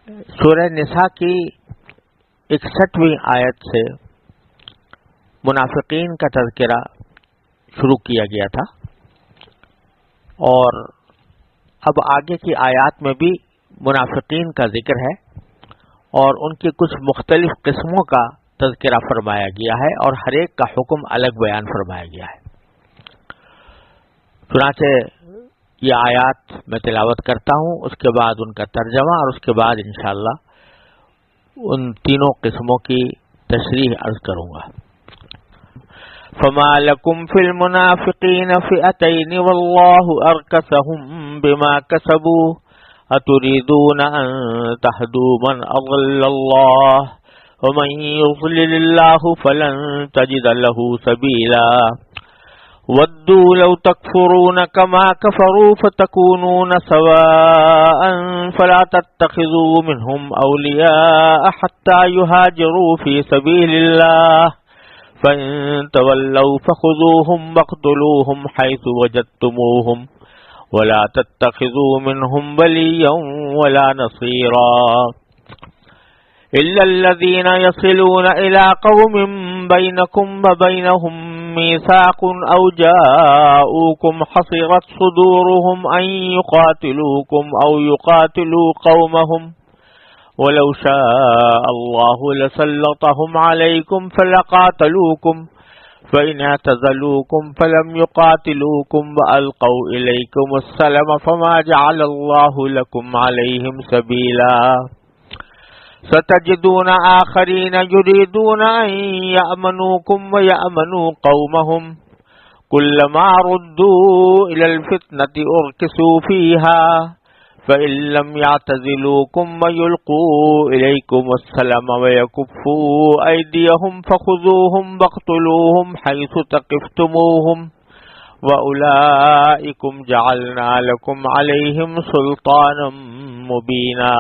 سورہ نساء کی 61ویں آیت سے منافقین کا تذکرہ شروع کیا گیا تھا، اور اب آگے کی آیات میں بھی منافقین کا ذکر ہے اور ان کی کچھ مختلف قسموں کا تذکرہ فرمایا گیا ہے، اور ہر ایک کا حکم الگ بیان فرمایا گیا ہے۔ چنانچہ یہ آیات میں تلاوت کرتا ہوں، اس کے بعد ان کا ترجمہ، اور اس کے بعد انشاءاللہ ان تینوں قسموں کی تشریح عرض کروں گا۔ فما لكم في المنافقين فئتين والله أركسهم بما كسبوا أتريدون أن تهدوا من أضل الله ومن يضلل الله فلن تجد له سبيلا ودوا لو تكفرون كما كفروا فتكونون سواء فلا تتخذوا منهم أولياء حتى يهاجروا في سبيل الله فإن تولوا فخذوهم واقتلوهم حيث وجدتموهم ولا تتخذوا منهم وليا ولا نصيرا إلا الذين يصلون إلى قوم بينكم وبينهم ميثاق أو جاءوكم حصرت صدورهم أن يقاتلوكم أو يقاتلوا قومهم ولو شاء الله لسلطهم عليكم فلقاتلوكم فإن اعتزلوكم فلم يقاتلوكم وألقوا إليكم السلم فما جعل الله لكم عليهم سبيلا ستجدون آخرين يريدون أن يأمنوكم ويأمنوا قومهم كلما ردوا إلى الفتنة أركسوا فيها فإن لم يعتزلوكم ويلقوا إليكم السلم ويكفوا أيديهم فخذوهم واقتلوهم حيث ثقفتموهم وأولئكم جعلنا لكم عليهم سلطانا مبينا۔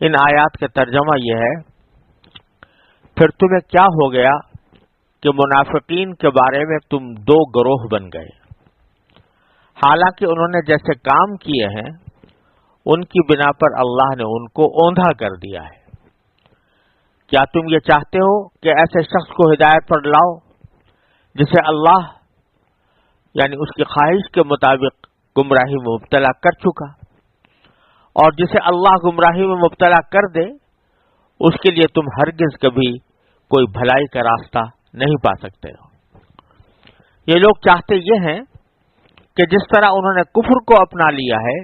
ان آیات کا ترجمہ یہ ہے، پھر تمہیں کیا ہو گیا کہ منافقین کے بارے میں تم دو گروہ بن گئے، حالانکہ انہوں نے جیسے کام کیے ہیں ان کی بنا پر اللہ نے ان کو اوندھا کر دیا ہے۔ کیا تم یہ چاہتے ہو کہ ایسے شخص کو ہدایت پر لاؤ جسے اللہ یعنی اس کی خواہش کے مطابق گمراہی میں مبتلا کر چکا، اور جسے اللہ گمراہی میں مبتلا کر دے اس کے لیے تم ہرگز کبھی کوئی بھلائی کا راستہ نہیں پا سکتے ہو۔ یہ لوگ چاہتے یہ ہیں کہ جس طرح انہوں نے کفر کو اپنا لیا ہے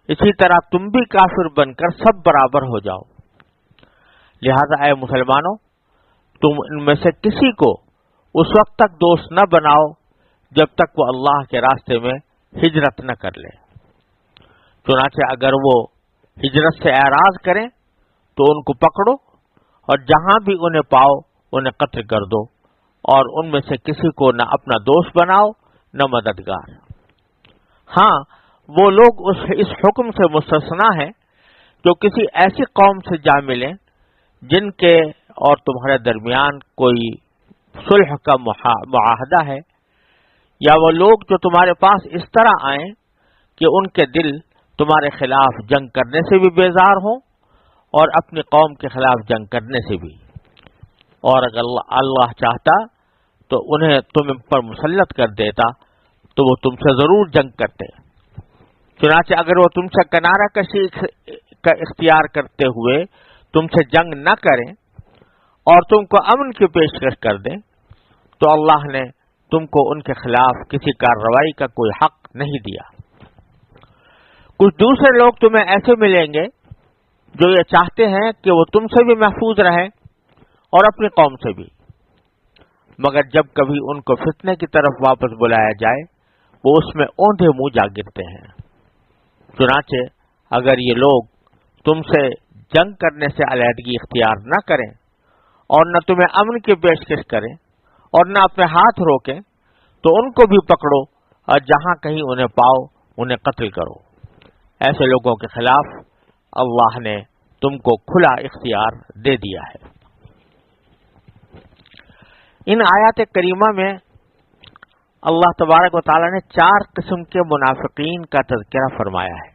اسی طرح تم بھی کافر بن کر سب برابر ہو جاؤ۔ لہذا اے مسلمانوں، تم ان میں سے کسی کو اس وقت تک دوست نہ بناؤ جب تک وہ اللہ کے راستے میں ہجرت نہ کر لے۔ چنانچہ اگر وہ ہجرت سے اعراض کریں تو ان کو پکڑو اور جہاں بھی انہیں پاؤ انہیں قتل کر دو، اور ان میں سے کسی کو نہ اپنا دوست بناؤ نہ مددگار۔ ہاں، وہ لوگ اس حکم سے مستثنا ہیں جو کسی ایسی قوم سے جا ملیں جن کے اور تمہارے درمیان کوئی صلح کا معاہدہ ہے، یا وہ لوگ جو تمہارے پاس اس طرح آئیں کہ ان کے دل تمہارے خلاف جنگ کرنے سے بھی بیزار ہوں اور اپنی قوم کے خلاف جنگ کرنے سے بھی، اور اگر اللہ چاہتا تو انہیں تم پر مسلط کر دیتا تو وہ تم سے ضرور جنگ کرتے۔ چنانچہ اگر وہ تم سے کنارہ کشی کا اختیار کرتے ہوئے تم سے جنگ نہ کریں اور تم کو امن کی پیشکش کر دیں تو اللہ نے تم کو ان کے خلاف کسی کارروائی کا کوئی حق نہیں دیا۔ کچھ دوسرے لوگ تمہیں ایسے ملیں گے جو یہ چاہتے ہیں کہ وہ تم سے بھی محفوظ رہیں اور اپنی قوم سے بھی، مگر جب کبھی ان کو فتنے کی طرف واپس بلایا جائے وہ اس میں اوندھے منہ جا گرتے ہیں۔ چنانچہ اگر یہ لوگ تم سے جنگ کرنے سے علیحدگی اختیار نہ کریں اور نہ تمہیں امن کی پیشکش کریں اور نہ اپنے ہاتھ روکیں تو ان کو بھی پکڑو اور جہاں کہیں انہیں پاؤ انہیں قتل کرو۔ ایسے لوگوں کے خلاف اللہ نے تم کو کھلا اختیار دے دیا ہے۔ ان آیات کریمہ میں اللہ تبارک و تعالی نے 4 قسم کے منافقین کا تذکرہ فرمایا ہے،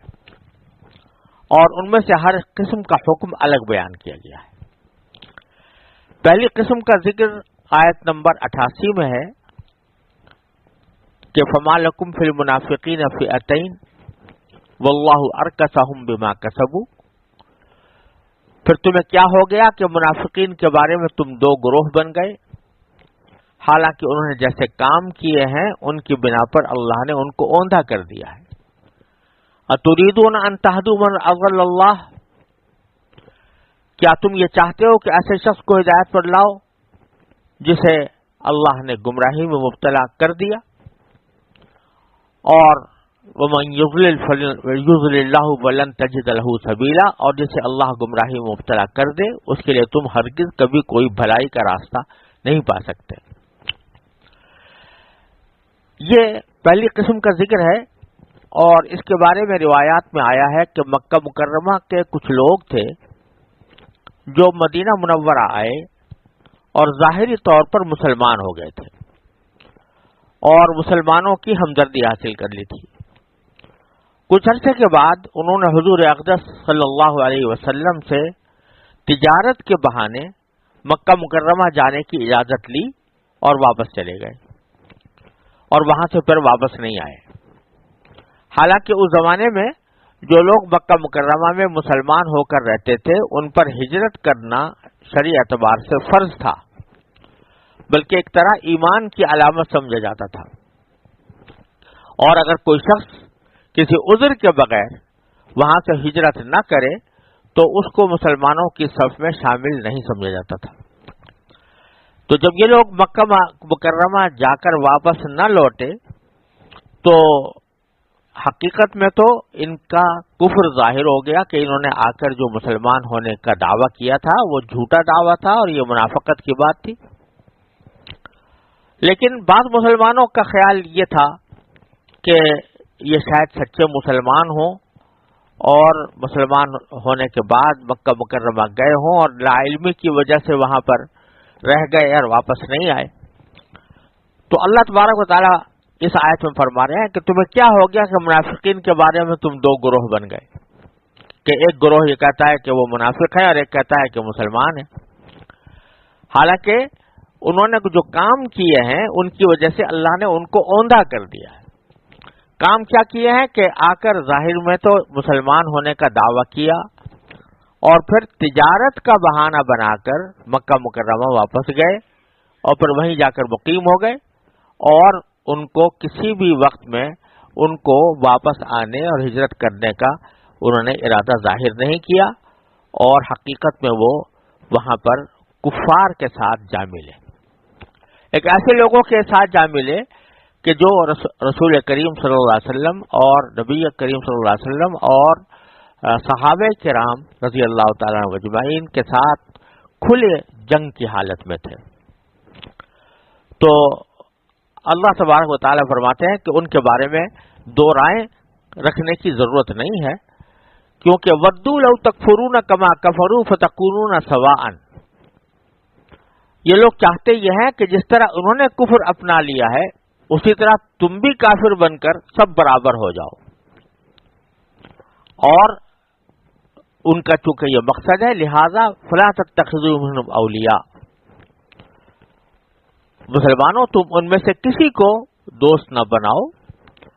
اور ان میں سے ہر قسم کا حکم الگ بیان کیا گیا ہے۔ پہلی قسم کا ذکر آیت نمبر 88 میں ہے کہ فما لکم فی المنافقین فئتین واللہ ارکسہم بما کسبوا، پھر تمہیں کیا ہو گیا کہ منافقین کے بارے میں تم دو گروہ بن گئے، حالانکہ انہوں نے جیسے کام کیے ہیں ان کی بنا پر اللہ نے ان کو اوندھا کر دیا ہے۔ اتریدون ان تہدوا من اضل اللہ، کیا تم یہ چاہتے ہو کہ ایسے شخص کو ہدایت پر لاؤ جسے اللہ نے گمراہی میں مبتلا کر دیا؟ اور وَمَن يُضْلِلْ اللَّهُ فَلَن تَجِدَ لَهُ سَبِيلًا، اور جسے اللہ گمراہی میں مبتلا کر دے اس کے لیے تم ہرگز کبھی کوئی بھلائی کا راستہ نہیں پا سکتے۔ یہ پہلی قسم کا ذکر ہے، اور اس کے بارے میں روایات میں آیا ہے کہ مکہ مکرمہ کے کچھ لوگ تھے جو مدینہ منورہ آئے اور ظاہری طور پر مسلمان ہو گئے تھے اور مسلمانوں کی ہمدردی حاصل کر لی تھی۔ کچھ عرصے کے بعد انہوں نے حضور اقدس صلی اللہ علیہ وسلم سے تجارت کے بہانے مکہ مکرمہ جانے کی اجازت لی اور واپس چلے گئے، اور وہاں سے پھر واپس نہیں آئے۔ حالانکہ اس زمانے میں جو لوگ مکہ مکرمہ میں مسلمان ہو کر رہتے تھے ان پر ہجرت کرنا شرعی اعتبار سے فرض تھا، بلکہ ایک طرح ایمان کی علامت سمجھا جاتا تھا، اور اگر کوئی شخص کسی عذر کے بغیر وہاں سے ہجرت نہ کرے تو اس کو مسلمانوں کی صف میں شامل نہیں سمجھا جاتا تھا۔ تو جب یہ لوگ مکہ مکرمہ جا کر واپس نہ لوٹے تو حقیقت میں تو ان کا کفر ظاہر ہو گیا کہ انہوں نے آ کر جو مسلمان ہونے کا دعویٰ کیا تھا وہ جھوٹا دعویٰ تھا اور یہ منافقت کی بات تھی۔ لیکن بعض مسلمانوں کا خیال یہ تھا کہ یہ شاید سچے مسلمان ہوں اور مسلمان ہونے کے بعد مکہ مکرمہ گئے ہوں اور لا علمی کی وجہ سے وہاں پر رہ گئے اور واپس نہیں آئے۔ تو اللہ تبارک و تعالیٰ اس آیت میں فرما رہے ہیں کہ تمہیں کیا ہو گیا کہ منافقین کے بارے میں تم دو گروہ بن گئے، کہ ایک گروہ یہ کہتا ہے کہ وہ منافق ہے اور ایک کہتا ہے کہ مسلمان ہے، حالانکہ انہوں نے جو کام کیے ہیں ان کی وجہ سے اللہ نے ان کو اوندھا کر دیا ہے۔ کام کیا کیے ہیں کہ آ کر ظاہر میں تو مسلمان ہونے کا دعویٰ کیا اور پھر تجارت کا بہانہ بنا کر مکہ مکرمہ واپس گئے اور پھر وہیں جا کر مقیم ہو گئے، اور ان کو کسی بھی وقت میں ان کو واپس آنے اور ہجرت کرنے کا انہوں نے ارادہ ظاہر نہیں کیا، اور حقیقت میں وہ وہاں پر کفار کے ساتھ جا ملے، ایک ایسے لوگوں کے ساتھ جا ملے کہ جو رسول کریم صلی اللہ علیہ وسلم اور نبی کریم صلی اللہ علیہ وسلم اور صحابہ کرام رضی اللہ تعالیٰ عنہم اجمعین کے ساتھ کھلے جنگ کی حالت میں تھے۔ تو اللہ تبارک و تعالیٰ فرماتے ہیں کہ ان کے بارے میں دو رائے رکھنے کی ضرورت نہیں ہے، کیونکہ ودوا لو تکفرون کما کفروا فتکونون سواء، یہ لوگ چاہتے یہ ہیں کہ جس طرح انہوں نے کفر اپنا لیا ہے اسی طرح تم بھی کافر بن کر سب برابر ہو جاؤ، اور ان کا چونکہ یہ مقصد ہے لہذا فلا تتخذوا منهم اولیاء، مسلمانوں تم ان میں سے کسی کو دوست نہ بناؤ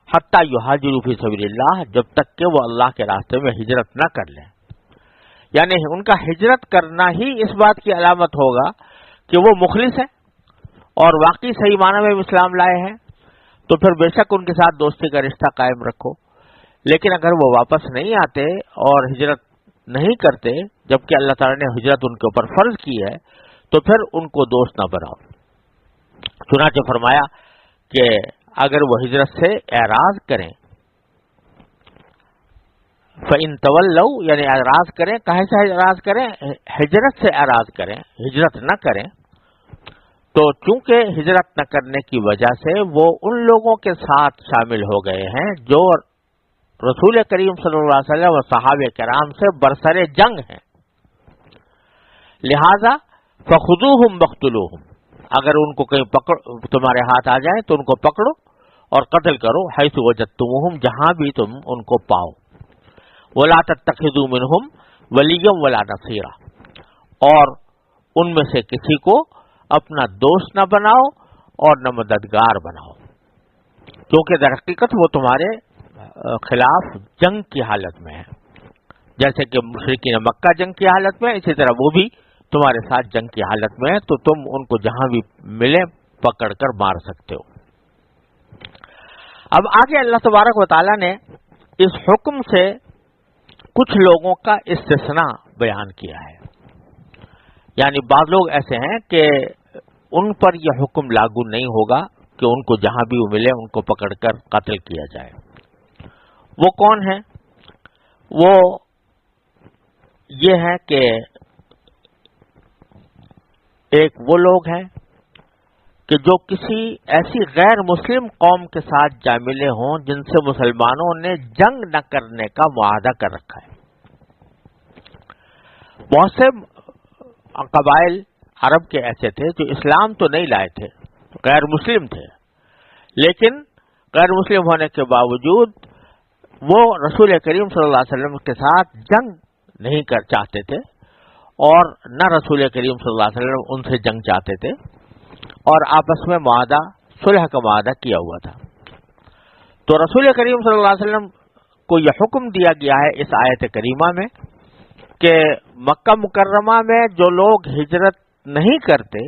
حتی یہاجروا فی سبیل اللہ، جب تک کہ وہ اللہ کے راستے میں ہجرت نہ کر لیں، یعنی ان کا ہجرت کرنا ہی اس بات کی علامت ہوگا کہ وہ مخلص ہیں اور واقعی صحیح معنی میں اسلام لائے ہیں، تو پھر بے شک ان کے ساتھ دوستی کا رشتہ قائم رکھو۔ لیکن اگر وہ واپس نہیں آتے اور ہجرت نہیں کرتے جبکہ اللہ تعالیٰ نے ہجرت ان کے اوپر فرض کی ہے تو پھر ان کو دوست نہ بناؤ۔ چنانچہ فرمایا کہ اگر وہ ہجرت سے اعراض کریں، فَإِن تَوَلَّوْا یعنی اعراض کریں، کہے سے اعراض کریں؟ ہجرت سے اعراض کریں، ہجرت نہ کریں، تو چونکہ ہجرت نہ کرنے کی وجہ سے وہ ان لوگوں کے ساتھ شامل ہو گئے ہیں جو رسول کریم صلی اللہ علیہ وسلم اور صحابہ کرام سے برسر جنگ ہیں، لہذا فخذوہم وقتلوہم، اگر ان کو کہیں تمہارے ہاتھ آ جائیں تو ان کو پکڑو اور قتل کرو، حیث وجدتموہم، جہاں بھی تم ان کو پاؤ، ولا تتخذوا منهم ولیا ولا نصیرا، اور ان میں سے کسی کو اپنا دوست نہ بناؤ اور نہ مددگار بناؤ، کیونکہ در حقیقت وہ تمہارے خلاف جنگ کی حالت میں ہے، جیسے کہ مشرکین مکہ جنگ کی حالت میں، اسی طرح وہ بھی تمہارے ساتھ جنگ کی حالت میں ہے، تو تم ان کو جہاں بھی ملے پکڑ کر مار سکتے ہو۔ اب آگے اللہ تبارک و تعالیٰ نے اس حکم سے کچھ لوگوں کا استثناء بیان کیا ہے، یعنی بعض لوگ ایسے ہیں کہ ان پر یہ حکم لاگو نہیں ہوگا کہ ان کو جہاں بھی وہ ملے ان کو پکڑ کر قتل کیا جائے۔ وہ کون ہیں؟ وہ یہ ہے کہ ایک وہ لوگ ہیں کہ جو کسی ایسی غیر مسلم قوم کے ساتھ جا ملے ہوں جن سے مسلمانوں نے جنگ نہ کرنے کا معاہدہ کر رکھا ہے۔ بہت سے قبائل عرب کے ایسے تھے جو اسلام تو نہیں لائے تھے، غیر مسلم تھے، لیکن غیر مسلم ہونے کے باوجود وہ رسول کریم صلی اللہ علیہ وسلم کے ساتھ جنگ نہیں چاہتے تھے، اور نہ رسول کریم صلی اللہ علیہ وسلم ان سے جنگ چاہتے تھے، اور آپس میں معاہدہ صلح کا معاہدہ کیا ہوا تھا۔ تو رسول کریم صلی اللہ علیہ وسلم کو یہ حکم دیا گیا ہے اس آیت کریمہ میں کہ مکہ مکرمہ میں جو لوگ ہجرت نہیں کرتے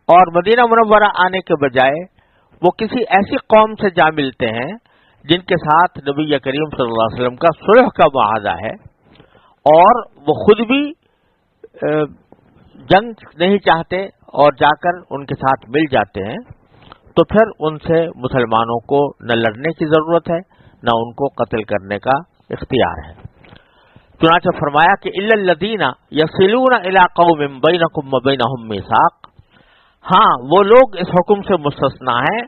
اور مدینہ منورہ آنے کے بجائے وہ کسی ایسی قوم سے جا ملتے ہیں جن کے ساتھ نبی کریم صلی اللہ علیہ وسلم کا صلح کا معاہدہ ہے، اور وہ خود بھی جنگ نہیں چاہتے اور جا کر ان کے ساتھ مل جاتے ہیں، تو پھر ان سے مسلمانوں کو نہ لڑنے کی ضرورت ہے نہ ان کو قتل کرنے کا اختیار ہے۔ چنانچہ فرمایا کہ الا الذین یصلون الی قوم بینکم وبینہم میثاق، ہاں وہ لوگ اس حکم سے مستثنا ہیں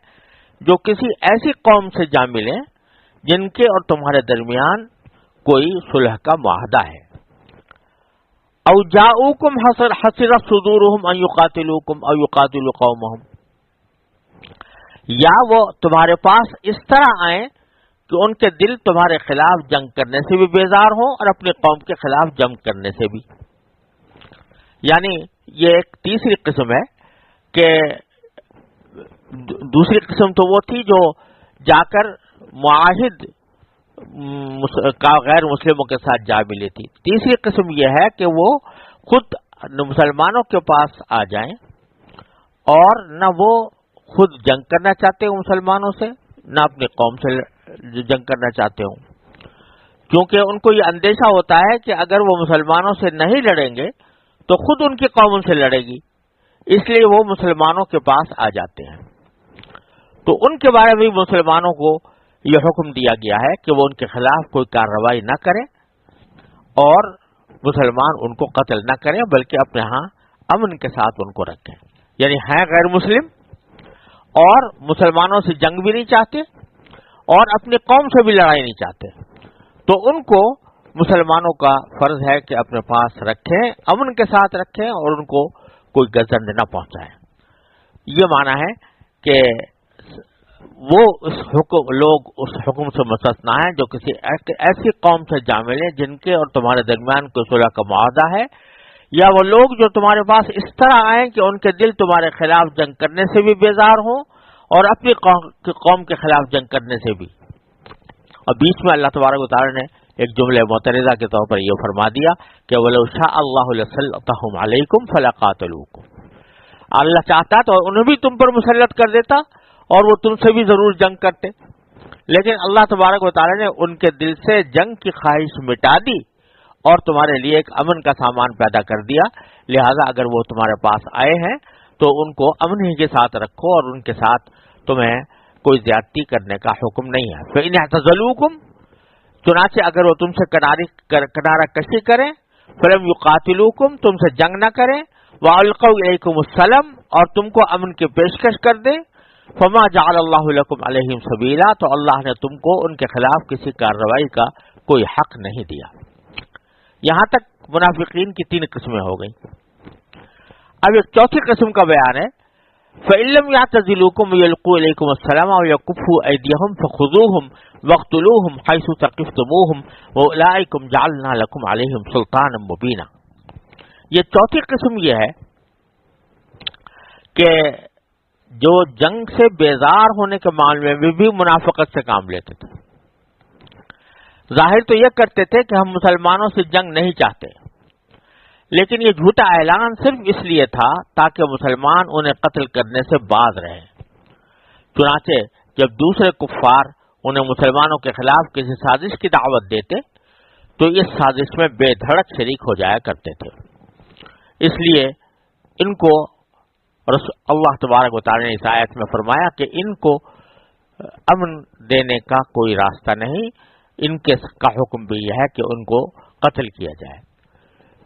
جو کسی ایسی قوم سے جا ملیں جن کے اور تمہارے درمیان کوئی صلح کا معاہدہ ہے۔ او جاؤکم حسرت صدورہم ان یقاتلوکم او یقاتلوا قومہم، یا وہ تمہارے پاس اس طرح آئیں کہ ان کے دل تمہارے خلاف جنگ کرنے سے بھی بیزار ہوں اور اپنی قوم کے خلاف جنگ کرنے سے بھی۔ یعنی یہ ایک تیسری قسم ہے کہ دوسری قسم تو وہ تھی جو جا کر معاہد غیر مسلموں کے ساتھ جا ملی تھی، تیسری قسم یہ ہے کہ وہ خود مسلمانوں کے پاس آ جائیں اور نہ وہ خود جنگ کرنا چاہتے ہوں مسلمانوں سے نہ اپنی قوم سے جنگ کرنا چاہتے ہوں، کیونکہ ان کو یہ اندیشہ ہوتا ہے کہ اگر وہ مسلمانوں سے نہیں لڑیں گے تو خود ان کی قوم ان سے لڑے گی، اس لیے وہ مسلمانوں کے پاس آ جاتے ہیں۔ تو ان کے بارے میں مسلمانوں کو یہ حکم دیا گیا ہے کہ وہ ان کے خلاف کوئی کارروائی نہ کریں اور مسلمان ان کو قتل نہ کریں، بلکہ اپنے ہاں امن کے ساتھ ان کو رکھیں، یعنی ہیں غیر مسلم اور مسلمانوں سے جنگ بھی نہیں چاہتے اور اپنی قوم سے بھی لڑائی نہیں چاہتے، تو ان کو مسلمانوں کا فرض ہے کہ اپنے پاس رکھیں، امن کے ساتھ رکھیں اور ان کو کوئی گزند نہ پہنچائیں۔ یہ معنی ہے کہ وہ لوگ اس حکم سے مستثنا ہیں جو کسی ایسی قوم سے جا ملیں جن کے اور تمہارے درمیان کوئی صلح کا معاہدہ ہے، یا وہ لوگ جو تمہارے پاس اس طرح آئیں کہ ان کے دل تمہارے خلاف جنگ کرنے سے بھی بیزار ہوں اور اپنی قوم کے خلاف جنگ کرنے سے بھی۔ اور بیچ میں اللہ تبارک و تعالی نے ایک جملہ معترضہ کے طور پر یہ فرما دیا کہ وَلَوْ شَاءَ اللَّهُ لَسَلَّطَهُمْ عَلَيْكُمْ فَلَقَاتَلُوكُمْ، اللہ چاہتا تو انہیں بھی تم پر مسلط کر دیتا اور وہ تم سے بھی ضرور جنگ کرتے، لیکن اللہ تبارک و تعالی نے ان کے دل سے جنگ کی خواہش مٹا دی اور تمہارے لیے ایک امن کا سامان پیدا کر دیا، لہذا اگر وہ تمہارے پاس آئے ہیں تو ان کو امن ہی کے ساتھ رکھو اور ان کے ساتھ تمہیں کوئی زیادتی کرنے کا حکم نہیں ہے۔ فَإِنْ اعْتَزَلُوكُمْ، چنانچہ اگر وہ تم سے کنارہ کشی کریں، فَلَمْ يُقَاتِلُوكُمْ، تم سے جنگ نہ کریں، وَأَلْقَوْا إِلَيْكُمُ السَّلَامَ، اور تم کو امن کی پیشکش کر دیں، فَمَا جَعَلَ اللَّهُ لَكُمْ عَلَيْهِمْ سَبِيلًا، تو اللہ نے تم کو ان کے خلاف کسی کارروائی کا کوئی حق نہیں دیا۔ یہاں تک منافقین کی 3 قسمیں ہو گئیں۔ اب ایک چوتھی قسم کا بیان ہے، فَإِن لَّمْ يَعْتَزِلُوكُمْ وَيَلْقُوا إِلَيْكُمُ السَّلَامَ وَيَكُفُّوا أَيْدِيَهُمْ فَخُذُوهُمْ وَاقْتُلُوهُمْ حَيْثُ ثَقِفْتُمُوهُمْ وَأُولَٰئِكُمْ جَعَلْنَا لَكُمْ عَلَيْهِمْ سُلْطَانًا مُبِينًا۔ یہ چوتھی قسم یہ ہے کہ جو جنگ سے بیزار ہونے کے معاملے میں بھی منافقت سے کام لیتے تھے۔ ظاہر تو یہ کرتے تھے کہ ہم مسلمانوں سے جنگ نہیں چاہتے، لیکن یہ جھوٹا اعلان صرف اس لیے تھا تاکہ مسلمان انہیں قتل کرنے سے باز رہیں۔ چنانچہ جب دوسرے کفار انہیں مسلمانوں کے خلاف کسی سازش کی دعوت دیتے تو اس سازش میں بے دھڑک شریک ہو جایا کرتے تھے۔ اس لیے ان کو اللہ تبارک و تعالی نے اس آیت میں فرمایا کہ ان کو امن دینے کا کوئی راستہ نہیں، ان کے کا حکم بھی یہ ہے کہ ان کو قتل کیا جائے۔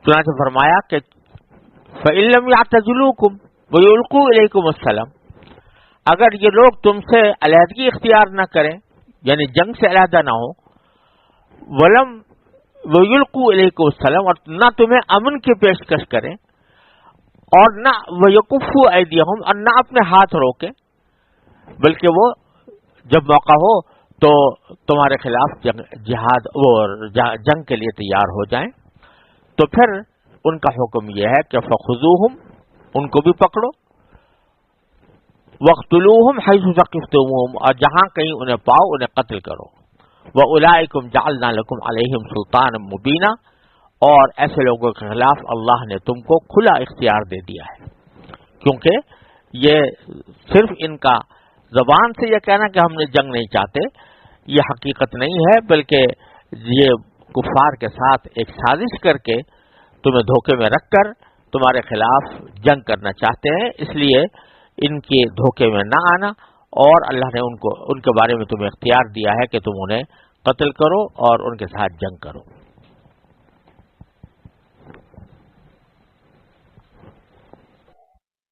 چنانچہ فرمایا کہ فَإِن لَّمْ يَعْتَزِلُوكُمْ وَيُلْقُوا إِلَيْكُمُ السَّلَامَ، اگر یہ لوگ تم سے علیحدگی اختیار نہ کریں، یعنی جنگ سے علیحدہ نہ ہو، وَلَمْ وَيُلْقُوا إِلَيْكُمُ السَّلَامَ، اور نہ تمہیں امن کی پیشکش کریں، اور نہ وَيَكُفُّوا أَيْدِيَهُمْ، اور نہ اپنے ہاتھ روکیں، بلکہ وہ جب موقع ہو تو تمہارے خلاف جہاد اور جنگ کے لیے تیار ہو جائیں، تو پھر ان کا حکم یہ ہے کہ فَخُذُوهُمْ، ان کو بھی پکڑو، وَاقْتُلُوهُمْ حَيْثُ ثَقِفْتُمُوهُمْ، اور جہاں کہیں انہیں پاؤ انہیں قتل کرو، وَأُولَٰئِكُمْ جَعَلْنَا لَكُمْ عَلَيْهِمْ سُلْطَانًا مُبِينًا، اور ایسے لوگوں کے خلاف اللہ نے تم کو کھلا اختیار دے دیا ہے، کیونکہ یہ صرف ان کا زبان سے یہ کہنا کہ ہم نے جنگ نہیں چاہتے یہ حقیقت نہیں ہے، بلکہ یہ کفار کے ساتھ ایک سازش کر کے تمہیں دھوکے میں رکھ کر تمہارے خلاف جنگ کرنا چاہتے ہیں، اس لیے ان کے دھوکے میں نہ آنا، اور اللہ نے ان کے بارے میں تمہیں اختیار دیا ہے کہ تم انہیں قتل کرو اور ان کے ساتھ جنگ کرو۔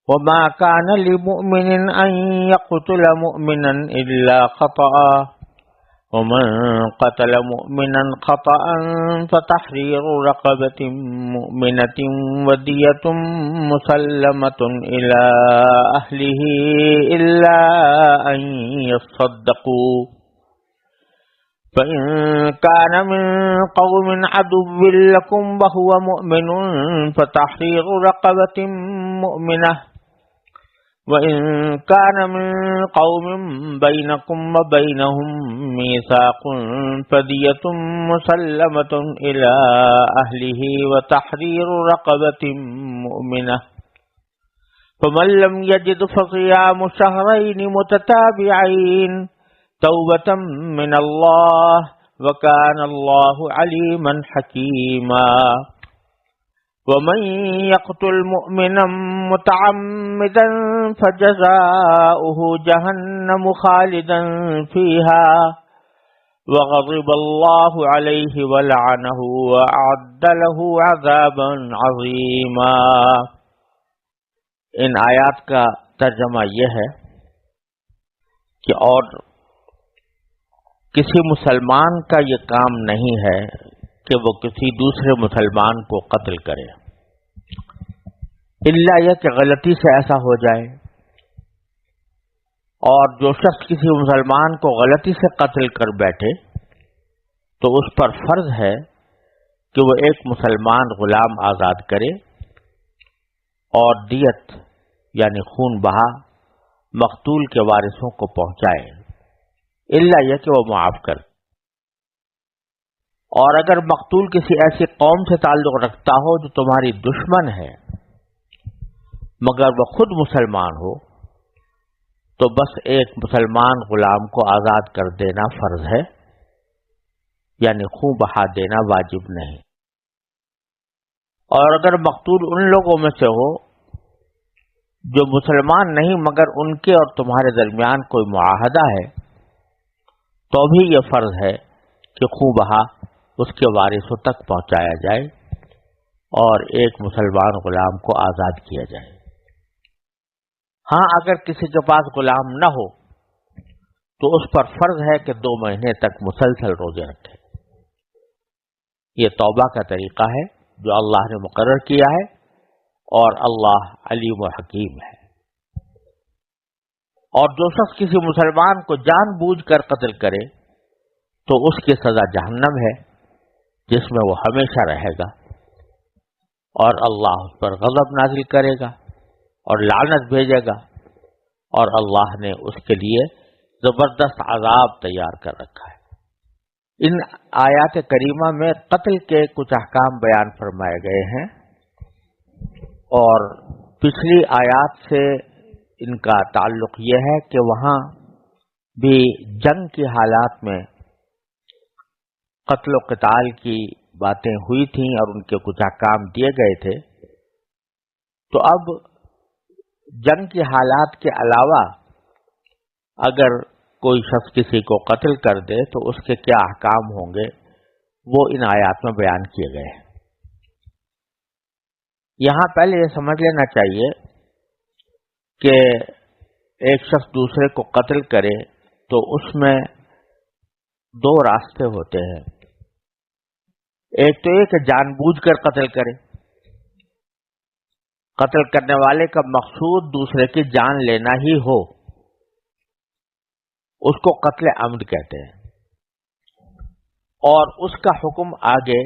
وَمَا كَانَ لِمُؤْمِنٍ أَن يَقْتُلَ مُؤْمِنًا إِلَّا خَطَأً، وَمَن قَتَلَ مُؤْمِنًا خَطَأً فَتَحْرِيرُ رَقَبَةٍ مُؤْمِنَةٍ وَدِيَةٌ مُسَلَّمَةٌ إِلَىٰ أَهْلِهِ إِلَّا أَن يَصَّدَّقُوا، فَإِن كَانَ مِن قَوْمٍ عَدُوٍّ لَّكُمْ وَهُوَ مُؤْمِنٌ فَتَحْرِيرُ رَقَبَةٍ مُؤْمِنَةٍ، وَإِن كَانَ مِن قَوْمٍ بَيْنَكُمْ وَبَيْنَهُم مِّيثَاقٌ فَدِيَةٌ مُّسَلَّمَةٌ إِلَىٰ أَهْلِهِ وَتَحْرِيرُ رَقَبَةٍ مُؤْمِنَةٍ، فَمَن لَّمْ يَجِدْ فَصِيَامُ شَهْرَيْنِ مُتَتَابِعَيْنِ تَوْبَةً مِّنَ اللَّهِ وَكَانَ اللَّهُ عَلِيمًا حَكِيمًا۔ وَمَن يَقْتُلْ مُؤْمِنًا مُّتَعَمِّدًا فَجَزَاؤُهُ جَهَنَّمُ خَالِدًا فِيهَا وَغَضِبَ اللَّهُ عَلَيْهِ وَلَعَنَهُ وَأَعَدَّ لَهُ عَذَابًا عَظِيمًا۔ ان آیات کا ترجمہ یہ ہے کہ اور کسی مسلمان کا یہ کام نہیں ہے کہ وہ کسی دوسرے مسلمان کو قتل کرے، الا یہ کہ غلطی سے ایسا ہو جائے، اور جو شخص کسی مسلمان کو غلطی سے قتل کر بیٹھے تو اس پر فرض ہے کہ وہ ایک مسلمان غلام آزاد کرے اور دیت یعنی خون بہا مقتول کے وارثوں کو پہنچائے، الا یہ کہ وہ معاف کر۔ اور اگر مقتول کسی ایسی قوم سے تعلق رکھتا ہو جو تمہاری دشمن ہے مگر وہ خود مسلمان ہو تو بس ایک مسلمان غلام کو آزاد کر دینا فرض ہے، یعنی خون بہا دینا واجب نہیں۔ اور اگر مقتول ان لوگوں میں سے ہو جو مسلمان نہیں مگر ان کے اور تمہارے درمیان کوئی معاہدہ ہے تو بھی یہ فرض ہے کہ خون بہا اس کے وارثوں تک پہنچایا جائے اور ایک مسلمان غلام کو آزاد کیا جائے۔ ہاں اگر کسی کے پاس غلام نہ ہو تو اس پر فرض ہے کہ 2 مہینے تک مسلسل روزے رکھے۔ یہ توبہ کا طریقہ ہے جو اللہ نے مقرر کیا ہے، اور اللہ علیم و حکیم ہے۔ اور جو شخص کسی مسلمان کو جان بوجھ کر قتل کرے تو اس کی سزا جہنم ہے جس میں وہ ہمیشہ رہے گا، اور اللہ اس پر غضب نازل کرے گا اور لعنت بھیجے گا، اور اللہ نے اس کے لیے زبردست عذاب تیار کر رکھا ہے۔ ان آیات کریمہ میں قتل کے کچھ احکام بیان فرمائے گئے ہیں، اور پچھلی آیات سے ان کا تعلق یہ ہے کہ وہاں بھی جنگ کی حالات میں قتل و قتال کی باتیں ہوئی تھیں اور ان کے کچھ احکام دیے گئے تھے۔ تو اب جنگ کی حالات کے علاوہ اگر کوئی شخص کسی کو قتل کر دے تو اس کے کیا احکام ہوں گے، وہ ان آیات میں بیان کیے گئے ہیں۔ یہاں پہلے یہ سمجھ لینا چاہیے کہ ایک شخص دوسرے کو قتل کرے تو اس میں دو راستے ہوتے ہیں۔ ایک تو یہ کہ جان بوجھ کر قتل کرے، قتل کرنے والے کا مقصود دوسرے کی جان لینا ہی ہو، اس کو قتل عمد کہتے ہیں، اور اس کا حکم آگے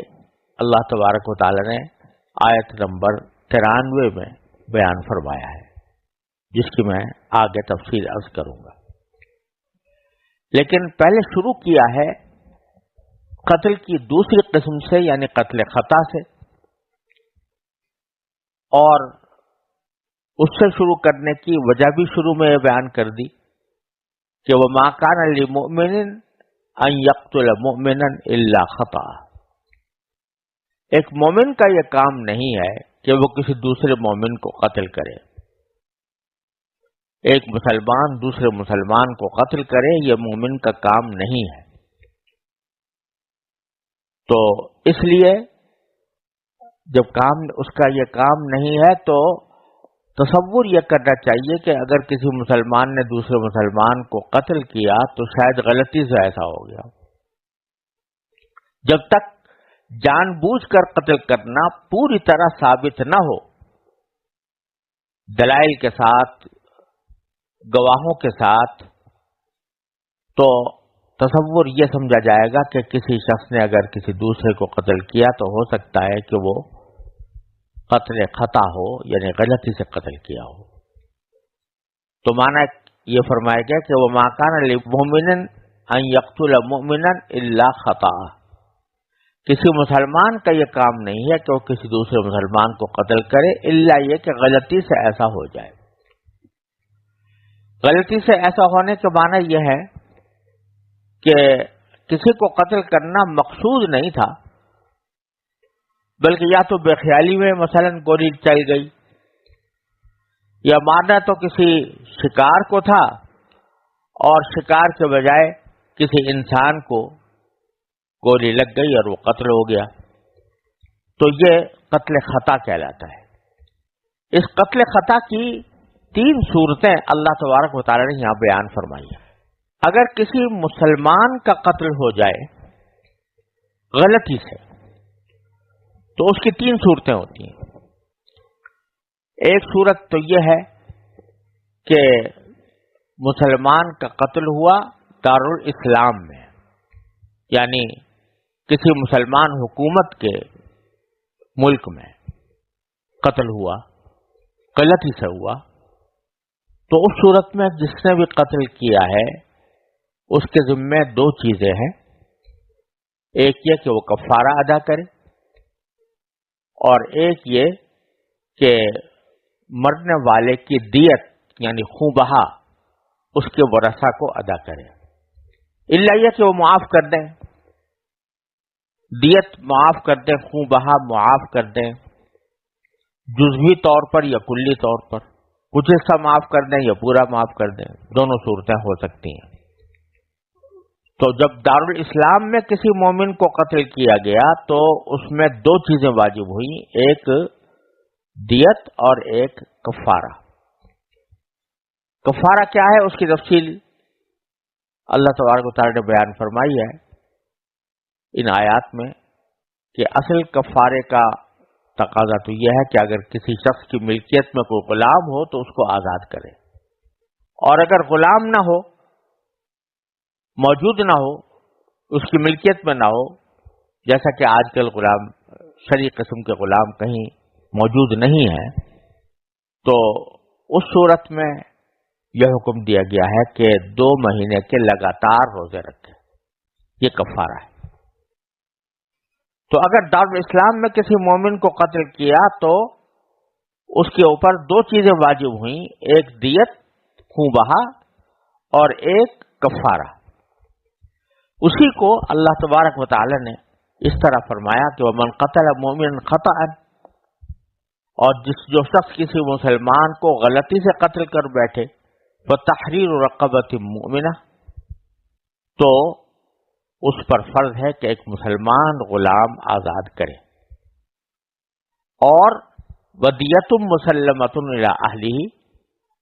اللہ تبارک و تعالی نے آیت نمبر 93 میں بیان فرمایا ہے، جس کی میں آگے تفصیل عرض کروں گا۔ لیکن پہلے شروع کیا ہے قتل کی دوسری قسم سے، یعنی قتل خطا سے، اور اس سے شروع کرنے کی وجہ بھی شروع میں یہ بیان کر دی کہ وَمَا كَانَ لِمُؤْمِنٍ أَن يَقْتُلَ مُؤْمِنًا إِلَّا خَطَأً۔ ایک مومن کا یہ کام نہیں ہے کہ وہ کسی دوسرے مومن کو قتل کرے، ایک مسلمان دوسرے مسلمان کو قتل کرے یہ مومن کا کام نہیں ہے۔ تو اس لیے جب اس کا یہ کام نہیں ہے تو تصور یہ کرنا چاہیے کہ اگر کسی مسلمان نے دوسرے مسلمان کو قتل کیا تو شاید غلطی سے ایسا ہو گیا۔ جب تک جان بوجھ کر قتل کرنا پوری طرح ثابت نہ ہو، دلائل کے ساتھ، گواہوں کے ساتھ، تو تصور یہ سمجھا جائے گا کہ کسی شخص نے اگر کسی دوسرے کو قتل کیا تو ہو سکتا ہے کہ وہ قتل خطا ہو، یعنی غلطی سے قتل کیا ہو۔ تو معنی یہ فرمایا گیا کہ وَمَا كَانَ لِمُؤْمِنٍ أَن يَقْتُلَ مُؤْمِنًا إِلَّا خَطَأً۔ کسی مسلمان کا یہ کام نہیں ہے کہ وہ کسی دوسرے مسلمان کو قتل کرے، الا یہ کہ غلطی سے ایسا ہو جائے۔ غلطی سے ایسا ہونے کے معنی یہ ہے کہ کسی کو قتل کرنا مقصود نہیں تھا، بلکہ یا تو بے خیالی میں مثلاً گولی چل گئی، یا مارنا تو کسی شکار کو تھا اور شکار کے بجائے کسی انسان کو گولی لگ گئی اور وہ قتل ہو گیا، تو یہ قتل خطا کہلاتا ہے۔ اس قتل خطا کی 3 صورتیں اللہ تبارک و تعالی نے یہاں بیان فرمائی ہیں۔ اگر کسی مسلمان کا قتل ہو جائے غلطی سے تو اس کی 3 صورتیں ہوتی ہیں۔ ایک صورت تو یہ ہے کہ مسلمان کا قتل ہوا دارالاسلام میں، یعنی کسی مسلمان حکومت کے ملک میں قتل ہوا، غلطی سے ہوا، تو اس صورت میں جس نے بھی قتل کیا ہے اس کے ذمے 2 چیزیں ہیں۔ ایک یہ کہ وہ کفارہ ادا کرے، اور ایک یہ کہ مرنے والے کی دیت یعنی خون بہا اس کے ورثہ کو ادا کرے، الا یہ کہ وہ معاف کر دیں، دیت معاف کر دیں، خون بہا معاف کر دیں، جزوی طور پر یا کلی طور پر، کچھ حصہ معاف کر دیں یا پورا معاف کر دیں، دونوں صورتیں ہو سکتی ہیں۔ تو جب دارالاسلام میں کسی مومن کو قتل کیا گیا تو اس میں 2 چیزیں واجب ہوئیں، ایک دیت اور ایک کفارہ۔ کفارہ کیا ہے اس کی تفصیل اللہ تبارک و تعالی نے بیان فرمائی ہے ان آیات میں، کہ اصل کفارے کا تقاضا تو یہ ہے کہ اگر کسی شخص کی ملکیت میں کوئی غلام ہو تو اس کو آزاد کرے، اور اگر غلام نہ ہو، موجود نہ ہو، اس کی ملکیت میں نہ ہو، جیسا کہ آج کل غلام شرعی قسم کے غلام کہیں موجود نہیں ہیں، تو اس صورت میں یہ حکم دیا گیا ہے کہ 2 مہینے کے لگاتار روزے رکھیں، یہ کفارہ ہے۔ تو اگر دارالاسلام میں کسی مومن کو قتل کیا تو اس کے اوپر 2 چیزیں واجب ہوئیں، ایک دیت خون بہا اور ایک کفارہ۔ اسی کو اللہ تبارک و تعالی نے اس طرح فرمایا کہ وَمَنْ قَتَلَ مُؤْمِنًا خَطَأً، اور جو شخص کسی مسلمان کو غلطی سے قتل کر بیٹھے فَتَحْرِيرُ رَقَبَةٍ مُؤْمِنَةٍ، تو اس پر فرض ہے کہ ایک مسلمان غلام آزاد کرے، اور وَدِيَةٌ مُسَلَّمَةٌ إِلَىٰ أَهْلِهِ،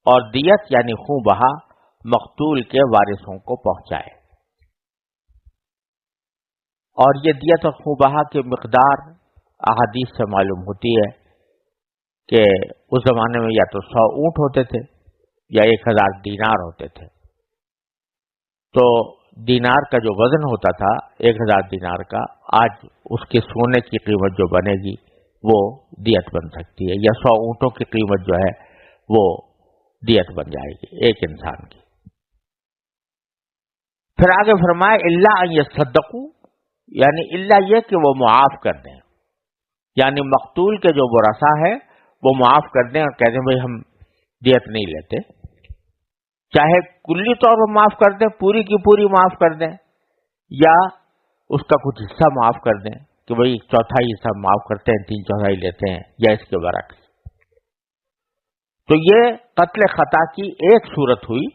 اور دیت یعنی خون بہا مقتول کے وارثوں کو پہنچائے۔ اور یہ دیت اور خون بہا کی مقدار احادیث سے معلوم ہوتی ہے کہ اس زمانے میں یا تو 100 اونٹ ہوتے تھے یا 1000 دینار ہوتے تھے۔ تو دینار کا جو وزن ہوتا تھا 1000 دینار کا، آج اس کے سونے کی قیمت جو بنے گی وہ دیت بن سکتی ہے، یا 100 اونٹوں کی قیمت جو ہے وہ دیت بن جائے گی ایک انسان کی۔ پھر آگے فرمائے الا ان یصدقوا، یعنی اللہ یہ کہ وہ معاف کر دیں، یعنی مقتول کے جو ورثہ ہے وہ معاف کر دیں اور کہہ دیں بھئی ہم دیت نہیں لیتے، چاہے کلی طور پر معاف کر دیں، پوری کی پوری معاف کر دیں، یا اس کا کچھ حصہ معاف کر دیں کہ بھئی 1/4 حصہ معاف کرتے ہیں 3/4 لیتے ہیں، یا اس کے برعکس۔ تو یہ قتل خطا کی ایک صورت ہوئی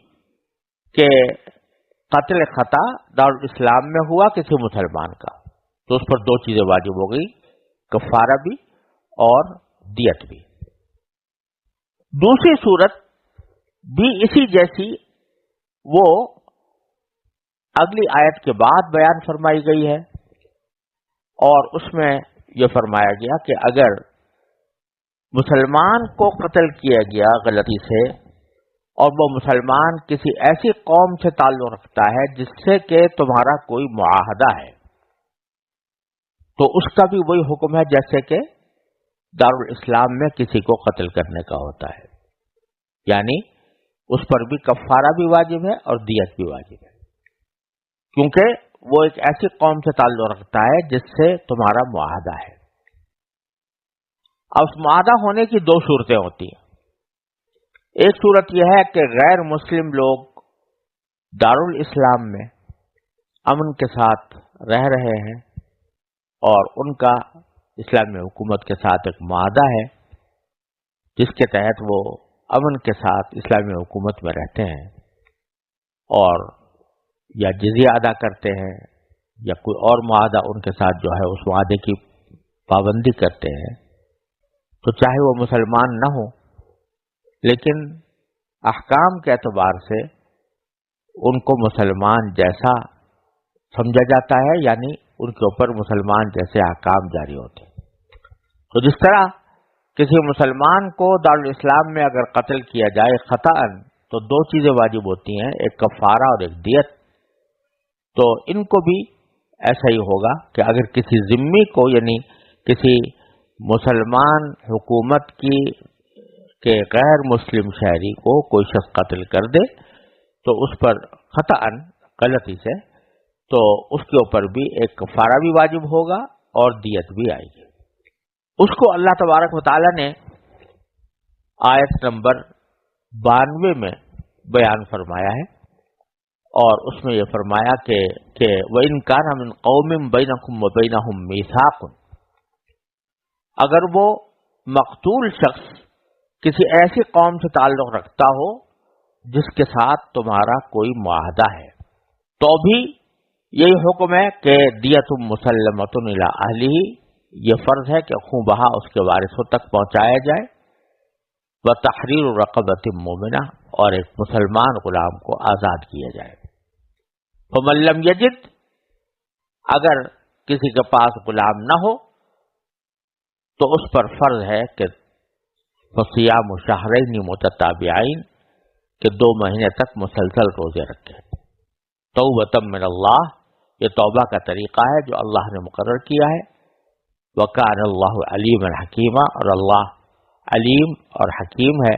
کہ قتل خطا دارالاسلام میں ہوا کسی مسلمان کا، تو اس پر 2 چیزیں واجب ہو گئی، کفارہ بھی اور دیت بھی۔ دوسری صورت بھی اسی جیسی، وہ اگلی آیت کے بعد بیان فرمائی گئی ہے، اور اس میں یہ فرمایا گیا کہ اگر مسلمان کو قتل کیا گیا غلطی سے، اور وہ مسلمان کسی ایسی قوم سے تعلق رکھتا ہے جس سے کہ تمہارا کوئی معاہدہ ہے، تو اس کا بھی وہی حکم ہے جیسے کہ دارالاسلام میں کسی کو قتل کرنے کا ہوتا ہے، یعنی اس پر بھی کفارہ بھی واجب ہے اور دیت بھی واجب ہے، کیونکہ وہ ایک ایسی قوم سے تعلق رکھتا ہے جس سے تمہارا معاہدہ ہے۔ اب اس معاہدہ ہونے کی 2 صورتیں ہوتی ہیں۔ ایک صورت یہ ہے کہ غیر مسلم لوگ دارالاسلام میں امن کے ساتھ رہ رہے ہیں، اور ان کا اسلامی حکومت کے ساتھ ایک معاہدہ ہے جس کے تحت وہ امن کے ساتھ اسلامی حکومت میں رہتے ہیں، اور یا جزیہ ادا کرتے ہیں یا کوئی اور معاہدہ ان کے ساتھ جو ہے اس معاہدے کی پابندی کرتے ہیں، تو چاہے وہ مسلمان نہ ہو لیکن احکام کے اعتبار سے ان کو مسلمان جیسا سمجھا جاتا ہے، یعنی ان کے اوپر مسلمان جیسے احکام جاری ہوتے ہیں۔ تو جس طرح کسی مسلمان کو دارالاسلام میں اگر قتل کیا جائے خطأً تو 2 چیزیں واجب ہوتی ہیں، ایک کفارہ اور ایک دیت، تو ان کو بھی ایسا ہی ہوگا کہ اگر کسی ذمہ کو، یعنی کسی مسلمان حکومت کی کہ غیر مسلم شہری کو کوئی شخص قتل کر دے تو اس پر خطأً غلطی سے، تو اس کے اوپر بھی ایک کفارہ بھی واجب ہوگا اور دیت بھی آئے گی۔ اس کو اللہ تبارک و تعالی نے آیت نمبر 92 میں بیان فرمایا ہے، اور اس میں یہ فرمایا کہ وَإِنْ كَانَ مِنْ قَوْمٍ بَيْنَكُمْ وَبَيْنَهُمْ مِيثَاقٌ، اگر وہ مقتول شخص کسی ایسی قوم سے تعلق رکھتا ہو جس کے ساتھ تمہارا کوئی معاہدہ ہے، تو بھی یہی حکم ہے کہ دیت مسلمۃ الی اہلہ، یہ فرض ہے کہ خون بہا اس کے وارثوں تک پہنچایا جائے، وتحریر رقبۃ مؤمنہ، اور ایک مسلمان غلام کو آزاد کیا جائے۔ فمن لم یجد، اگر کسی کے پاس غلام نہ ہو تو اس پر فرض ہے کہ فصیام شہرین متتابعین، کہ 2 مہینے تک مسلسل روزے رکھے، توبۃ من اللہ، یہ توبہ کا طریقہ ہے جو اللہ نے مقرر کیا ہے. وَكَانَ اللَّهُ عَلِيمًا حَكِيمًا، اور اللہ علیم اور حکیم ہے،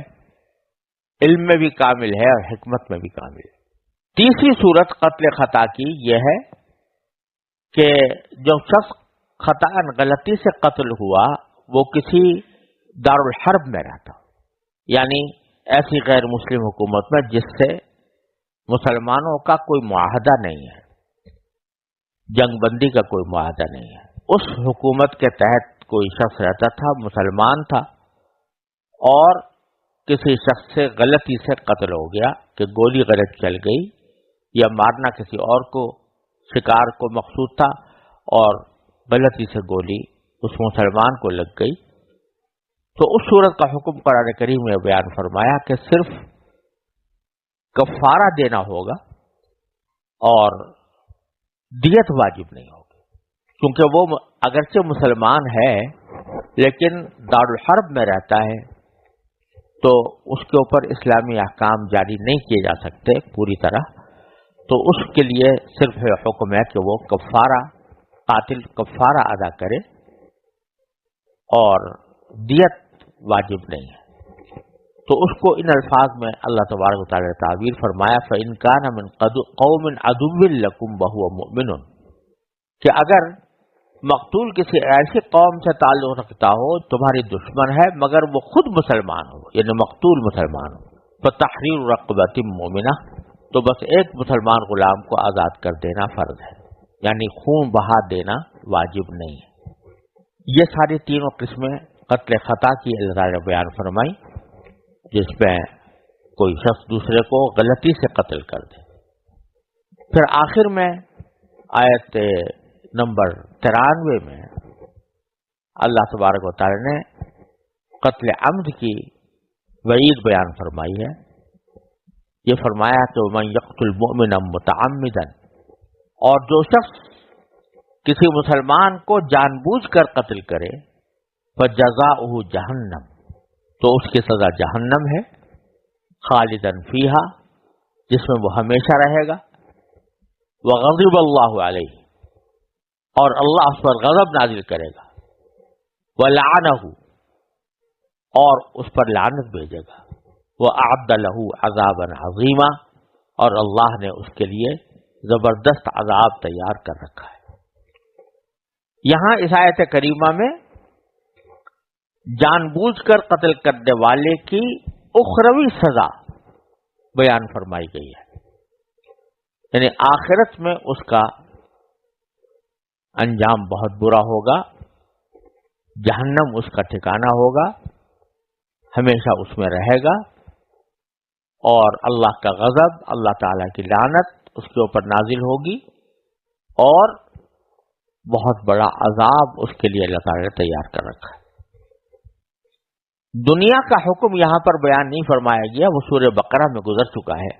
علم میں بھی کامل ہے اور حکمت میں بھی کامل ہے. تیسری صورت قتل خطا کی یہ ہے کہ جو شخص خطأً غلطی سے قتل ہوا وہ کسی دارالحرب میں رہتا، یعنی ایسی غیر مسلم حکومت میں جس سے مسلمانوں کا کوئی معاہدہ نہیں ہے، جنگ بندی کا کوئی معاہدہ نہیں ہے. اس حکومت کے تحت کوئی شخص رہتا تھا، مسلمان تھا، اور کسی شخص سے غلطی سے قتل ہو گیا کہ گولی غلط چل گئی، یا مارنا کسی اور کو، شکار کو مقصود تھا اور غلطی سے گولی اس مسلمان کو لگ گئی. تو اس صورت کا حکم قرآن کریم نے بیان فرمایا کہ صرف کفارہ دینا ہوگا اور دیت واجب نہیں ہوگی، کیونکہ وہ اگرچہ مسلمان ہے لیکن دارالحرب میں رہتا ہے، تو اس کے اوپر اسلامی احکام جاری نہیں کیے جا سکتے پوری طرح. تو اس کے لیے صرف حکم ہے کہ وہ قاتل کفارہ ادا کرے اور دیت واجب نہیں ہے. تو اس کو ان الفاظ میں اللہ تبارک و تعالی نے تعبیر فرمایا فَإِنْ كَانَ مِنْ قَوْمٍ عَدُوٍّ لَكُمْ وَهُوَ مُؤْمِنٌ، کہ اگر مقتول کسی ایسی قوم سے تعلق رکھتا ہو تمہاری دشمن ہے مگر وہ خود مسلمان ہو، یعنی مقتول مسلمان ہو، فَتَحْرِيرُ رَقَبَةٍ مُؤْمِنَةٍ، تو بس ایک مسلمان غلام کو آزاد کر دینا فرض ہے، یعنی خون بہا دینا واجب نہیں ہے. یہ ساری تینوں قسمیں قتل خطا کی اللہ تعالی نے بیان فرمائی، جس میں کوئی شخص دوسرے کو غلطی سے قتل کر دے. پھر آخر میں آیت نمبر 93 میں اللہ تبارک و تعالی نے قتل عمد کی وعید بیان فرمائی ہے. یہ فرمایا کہ وَمَن يَقْتُلْ مُؤْمِنًا مُتَعَمِّدًا، اور جو شخص کسی مسلمان کو جان بوجھ کر قتل کرے فَجَزَاؤُهُ جَہَنَّمُ، تو اس کی سزا جہنم ہے، خالداً فیہا، جس میں وہ ہمیشہ رہے گا، وَغَضِبَ اللَّهُ عَلَيْهِ، اور اللہ اس پر غضب نازل کرے گا، وَلَعَنَهُ، اور اس پر لعنت بھیجے گا، وَأَعَدَّ لَهُ عَذَابًا عَظِيمًا، اور اللہ نے اس کے لیے زبردست عذاب تیار کر رکھا ہے. یہاں اس آیت کریمہ میں جان بوجھ کر قتل کرنے والے کی اخروی سزا بیان فرمائی گئی ہے، یعنی آخرت میں اس کا انجام بہت برا ہوگا، جہنم اس کا ٹھکانہ ہوگا، ہمیشہ اس میں رہے گا، اور اللہ کا غضب، اللہ تعالیٰ کی لعنت اس کے اوپر نازل ہوگی، اور بہت بڑا عذاب اس کے لیے اللہ تعالیٰ نے تیار کر رکھا ہے. دنیا کا حکم یہاں پر بیان نہیں فرمایا گیا، وہ سورہ بقرہ میں گزر چکا ہے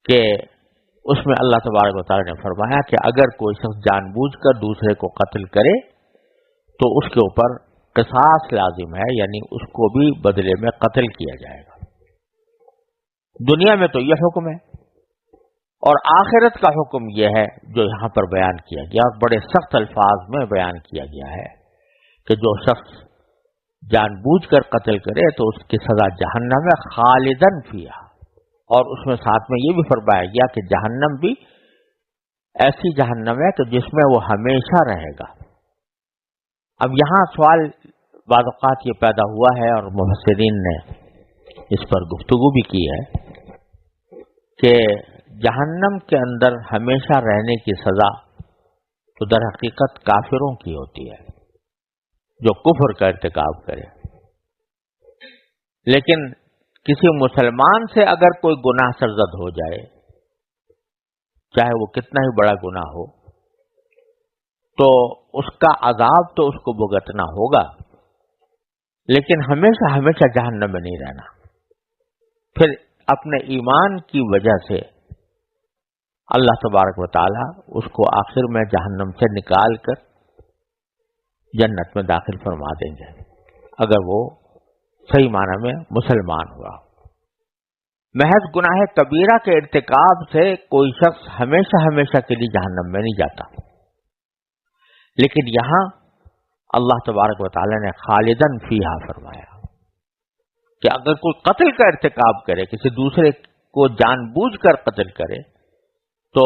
کہ اس میں اللہ تبارک و تعالیٰ نے فرمایا کہ اگر کوئی شخص جان بوجھ کر دوسرے کو قتل کرے تو اس کے اوپر قصاص لازم ہے، یعنی اس کو بھی بدلے میں قتل کیا جائے گا. دنیا میں تو یہ حکم ہے، اور آخرت کا حکم یہ ہے جو یہاں پر بیان کیا گیا، اور بڑے سخت الفاظ میں بیان کیا گیا ہے کہ جو شخص جان بوجھ کر قتل کرے تو اس کی سزا جہنم ہے، خالداً فیہا، اور اس میں ساتھ میں یہ بھی فرمایا گیا کہ جہنم بھی ایسی جہنم ہے کہ جس میں وہ ہمیشہ رہے گا. اب یہاں سوال بعض اوقات یہ پیدا ہوا ہے اور مفسرین نے اس پر گفتگو بھی کی ہے کہ جہنم کے اندر ہمیشہ رہنے کی سزا تو در حقیقت کافروں کی ہوتی ہے جو کفر کا ارتکاب کرے، لیکن کسی مسلمان سے اگر کوئی گناہ سرزد ہو جائے، چاہے وہ کتنا ہی بڑا گناہ ہو، تو اس کا عذاب تو اس کو بھگتنا ہوگا، لیکن ہمیشہ ہمیشہ جہنم میں نہیں رہنا. پھر اپنے ایمان کی وجہ سے اللہ تبارک و تعالی اس کو آخر میں جہنم سے نکال کر جنت میں داخل فرما دیں گے اگر وہ صحیح معنی میں مسلمان ہوا. محض گناہ کبیرہ کے ارتکاب سے کوئی شخص ہمیشہ ہمیشہ کے لیے جہنم میں نہیں جاتا، لیکن یہاں اللہ تبارک و تعالی نے خالدن فیہا فرمایا کہ اگر کوئی قتل کا ارتکاب کرے، کسی دوسرے کو جان بوجھ کر قتل کرے، تو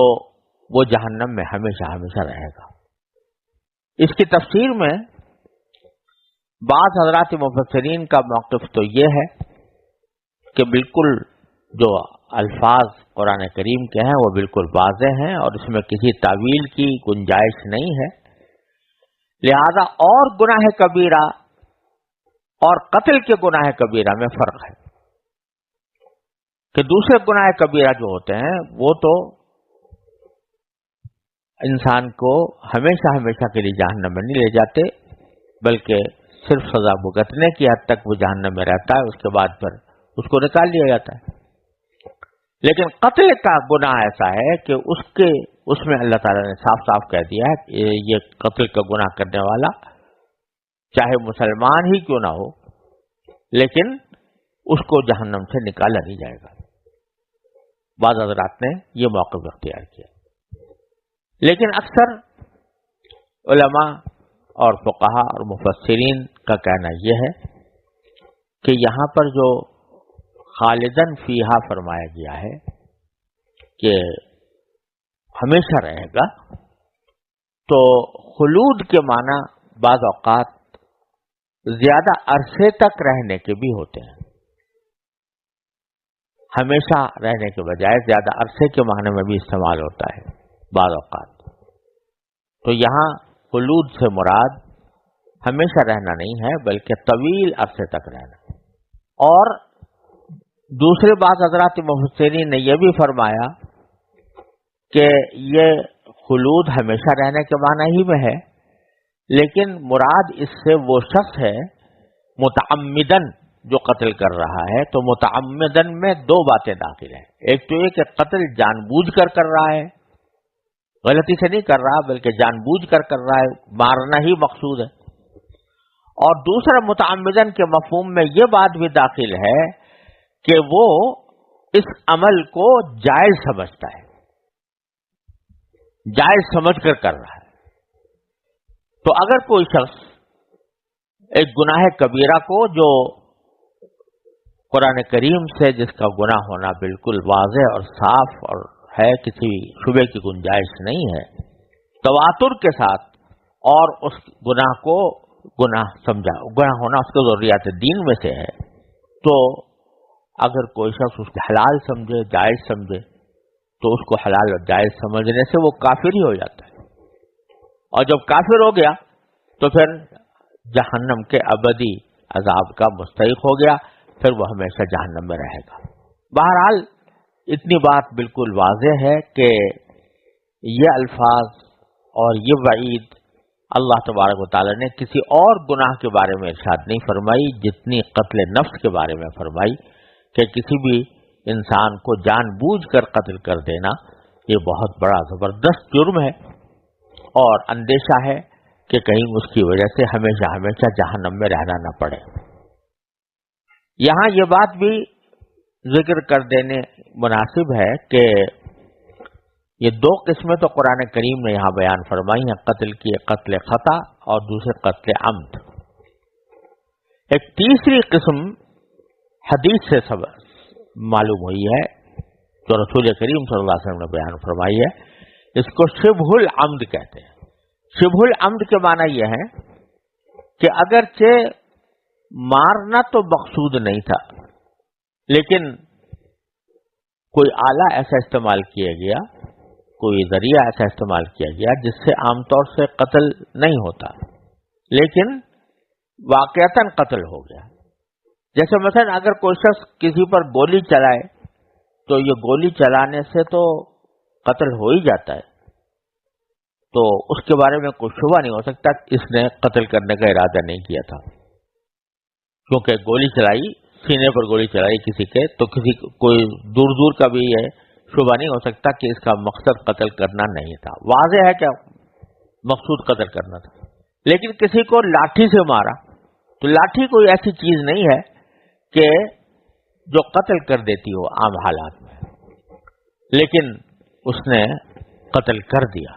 وہ جہنم میں ہمیشہ ہمیشہ رہے گا۔ اس کی تفسیر میں بعض حضرات مفسرین کا موقف تو یہ ہے کہ بالکل جو الفاظ قرآن کریم کے ہیں وہ بالکل واضح ہیں اور اس میں کسی تعویل کی گنجائش نہیں ہے، لہذا اور گناہ کبیرہ اور قتل کے گناہ کبیرہ میں فرق ہے کہ دوسرے گناہ کبیرہ جو ہوتے ہیں وہ تو انسان کو ہمیشہ ہمیشہ کے لیے جہنم میں نہیں لے جاتے، بلکہ صرف سزا بھگتنے کی حد تک وہ جہنم میں رہتا ہے، اس کے بعد پھر اس کو نکال لیا جاتا ہے۔ لیکن قتل کا گناہ ایسا ہے کہ اس میں اللہ تعالیٰ نے صاف صاف کہہ دیا ہے کہ یہ قتل کا گناہ کرنے والا چاہے مسلمان ہی کیوں نہ ہو، لیکن اس کو جہنم سے نکالا نہیں جائے گا۔ بعض حضرات نے یہ موقف اختیار کیا، لیکن اکثر علماء اور فقہا اور مفسرین کا کہنا یہ ہے کہ یہاں پر جو خالدن فیہا فرمایا گیا ہے کہ ہمیشہ رہے گا، تو خلود کے معنی بعض اوقات زیادہ عرصے تک رہنے کے بھی ہوتے ہیں، ہمیشہ رہنے کے بجائے زیادہ عرصے کے معنی میں بھی استعمال ہوتا ہے بعض اوقات۔ تو یہاں خلود سے مراد ہمیشہ رہنا نہیں ہے بلکہ طویل عرصے تک رہنا۔ اور دوسرے بعض حضرات مفسرین نے یہ بھی فرمایا کہ یہ خلود ہمیشہ رہنے کے معنی ہی میں ہے، لیکن مراد اس سے وہ شخص ہے متعمدن جو قتل کر رہا ہے، تو متعمدن میں دو باتیں داخل ہیں۔ ایک تو یہ کہ قتل جان بوجھ کر رہا ہے، غلطی سے نہیں کر رہا بلکہ جان بوجھ کر رہا ہے، مارنا ہی مقصود ہے۔ اور دوسرا متعمدن کے مفہوم میں یہ بات بھی داخل ہے کہ وہ اس عمل کو جائز سمجھتا ہے، جائز سمجھ کر رہا ہے۔ تو اگر کوئی شخص ایک گناہ کبیرہ کو جو قرآن کریم سے جس کا گناہ ہونا بالکل واضح اور صاف اور ہے، کسی شبے کی گنجائش نہیں ہے، تواتر کے ساتھ، اور اس گناہ کو گناہ سمجھا، گناہ ہونا اس کے ضروریات دین میں سے ہے، تو اگر کوئی شخص اس کو حلال سمجھے، جائز سمجھے، تو اس کو حلال اور جائز سمجھنے سے وہ کافر ہی ہو جاتا ہے، اور جب کافر ہو گیا تو پھر جہنم کے ابدی عذاب کا مستحق ہو گیا، پھر وہ ہمیشہ جہنم میں رہے گا۔ بہرحال اتنی بات بالکل واضح ہے کہ یہ الفاظ اور یہ وعید اللہ تبارک و تعالی نے کسی اور گناہ کے بارے میں ارشاد نہیں فرمائی جتنی قتل نفس کے بارے میں فرمائی، کہ کسی بھی انسان کو جان بوجھ کر قتل کر دینا یہ بہت بڑا زبردست جرم ہے، اور اندیشہ ہے کہ کہیں اس کی وجہ سے ہمیشہ ہمیشہ جہنم میں رہنا نہ پڑے۔ یہاں یہ بات بھی ذکر کر دینے مناسب ہے کہ یہ دو قسمیں تو قرآن کریم نے یہاں بیان فرمائی ہیں، قتل کی، قتل خطا اور دوسرے قتل عمد۔ ایک تیسری قسم حدیث سے معلوم ہوئی ہے جو رسول کریم صلی اللہ علیہ وسلم نے بیان فرمائی ہے، اس کو شبہ العمد کہتے ہیں۔ شبہ العمد کے معنی یہ ہے کہ اگرچہ مارنا تو مقصود نہیں تھا، لیکن کوئی آلہ ایسا استعمال کیا گیا، کوئی ذریعہ ایسا استعمال کیا گیا جس سے عام طور سے قتل نہیں ہوتا، لیکن واقعتاً قتل ہو گیا۔ جیسے مثلا اگر کوئی شخص کسی پر گولی چلائے تو یہ گولی چلانے سے تو قتل ہو ہی جاتا ہے، تو اس کے بارے میں کوئی شبہ نہیں ہو سکتا کہ اس نے قتل کرنے کا ارادہ نہیں کیا تھا، کیونکہ گولی چلائی، سینے پر گولی چلائی کسی کے، تو کسی کوئی دور دور کا بھی یہ شبہ نہیں ہو سکتا کہ اس کا مقصد قتل کرنا نہیں تھا۔ واضح ہے کہ مقصود قتل کرنا تھا، لیکن کسی کو لاٹھی سے مارا تو لاٹھی کوئی ایسی چیز نہیں ہے کہ جو قتل کر دیتی ہو عام حالات میں، لیکن اس نے قتل کر دیا،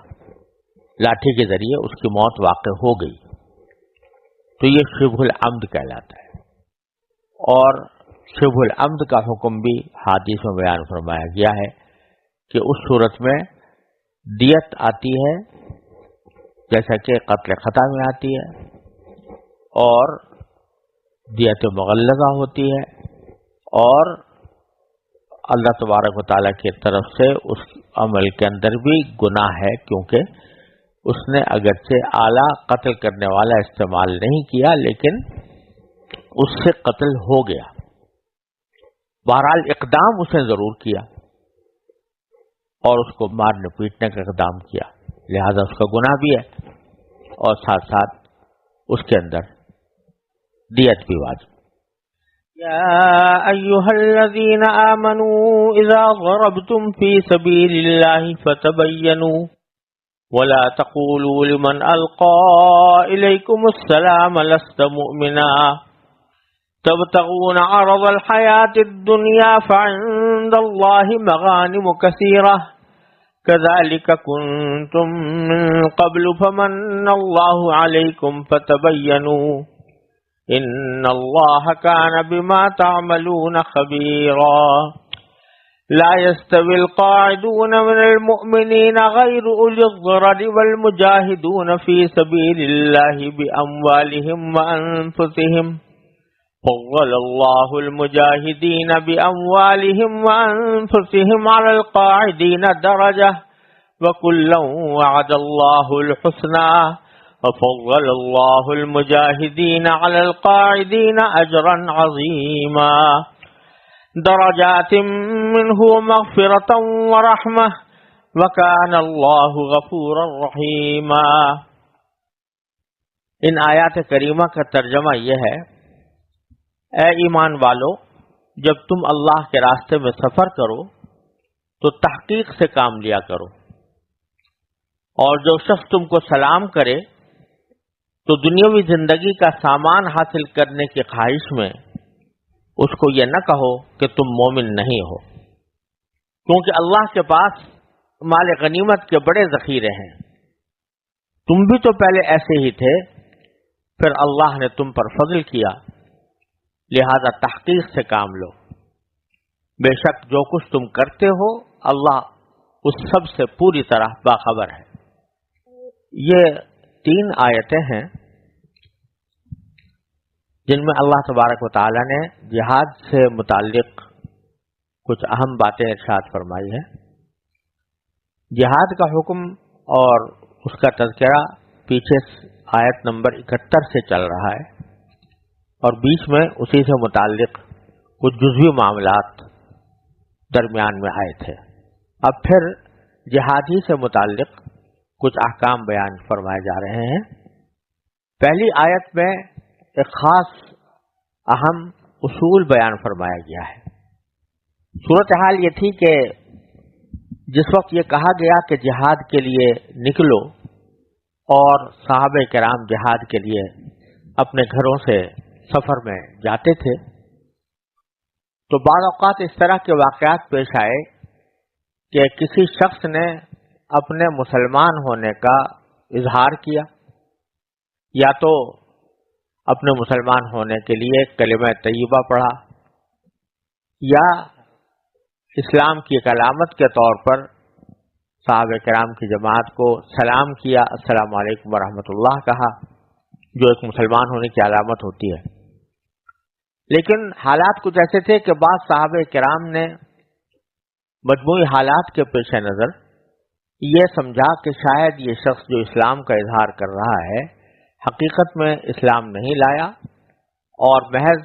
لاٹھی کے ذریعے اس کی موت واقع ہو گئی، تو یہ شبہ العمد کہلاتا ہے۔ اور شبہ العمد کا حکم بھی حدیث میں بیان فرمایا گیا ہے کہ اس صورت میں دیت آتی ہے جیسا کہ قتل خطا میں آتی ہے، اور دیت مغلظہ ہوتی ہے، اور اللہ تبارک و تعالیٰ کی طرف سے اس عمل کے اندر بھی گناہ ہے، کیونکہ اس نے اگرچہ آلہ قتل کرنے والا استعمال نہیں کیا لیکن اس سے قتل ہو گیا، بہرحال اقدام اس نے ضرور کیا اور اس کو مارنے پیٹنے کا اقدام کیا، لہذا اس کا گناہ بھی ہے اور ساتھ ساتھ اس کے اندر دیت بھی واجب۔ يا أيها الذين آمنوا إذا ضربتم في سبيل الله فتبينوا ولا تقولوا لمن ألقى إليكم السلام لست مؤمنا تبتغون عرض الحياة الدنيا فعند الله مغانم كثيرة كذلك كنتم من قبل فمن الله عليكم فتبينوا ان اللہ کان بما تعملون خبیرا لا يستوي القاعدون من المؤمنین غیر اولی الضرر والمجاہدون فی سبیل اللہ باموالہم وانفسہم فضل اللہ المجاہدین باموالہم وانفسہم علی القاعدین درجہ وکلا وعد اللہ الحسنى وفضل اللہ المجاہدین علی القاعدین اجرا عظیما درجات منہ مغفرة ورحمة وکان اللہ غفورا رحیما۔ ان آیات کریمہ کا ترجمہ یہ ہے، اے ایمان والو، جب تم اللہ کے راستے میں سفر کرو تو تحقیق سے کام لیا کرو، اور جو شخص تم کو سلام کرے تو دنیاوی زندگی کا سامان حاصل کرنے کی خواہش میں اس کو یہ نہ کہو کہ تم مومن نہیں ہو، کیونکہ اللہ کے پاس مال غنیمت کے بڑے ذخیرے ہیں، تم بھی تو پہلے ایسے ہی تھے، پھر اللہ نے تم پر فضل کیا، لہذا تحقیق سے کام لو، بے شک جو کچھ تم کرتے ہو اللہ اس سب سے پوری طرح باخبر ہے۔ یہ 3 آیتیں ہیں جن میں اللہ تبارک و تعالی نے جہاد سے متعلق کچھ اہم باتیں ارشاد فرمائی ہیں۔ جہاد کا حکم اور اس کا تذکرہ پیچھے آیت نمبر 71 سے چل رہا ہے، اور بیچ میں اسی سے متعلق کچھ جزوی معاملات درمیان میں آئے تھے۔ اب پھر جہاد ہی سے متعلق کچھ احکام بیان فرمائے جا رہے ہیں۔ پہلی آیت میں ایک خاص اہم اصول بیان فرمایا گیا ہے۔ صورتحال یہ تھی کہ جس وقت یہ کہا گیا کہ جہاد کے لیے نکلو، اور صحابہ کرام جہاد کے لیے اپنے گھروں سے سفر میں جاتے تھے، تو بعض اوقات اس طرح کے واقعات پیش آئے کہ کسی شخص نے اپنے مسلمان ہونے کا اظہار کیا، یا تو اپنے مسلمان ہونے کے لیے کلمہ طیبہ پڑھا، یا اسلام کی ایک علامت کے طور پر صحابہ کرام کی جماعت کو سلام کیا، السلام علیکم ورحمۃ اللہ کہا، جو ایک مسلمان ہونے کی علامت ہوتی ہے۔ لیکن حالات کچھ ایسے تھے کہ بعض صحابہ کرام نے مجموعی حالات کے پیش نظر یہ سمجھا کہ شاید یہ شخص جو اسلام کا اظہار کر رہا ہے حقیقت میں اسلام نہیں لایا، اور محض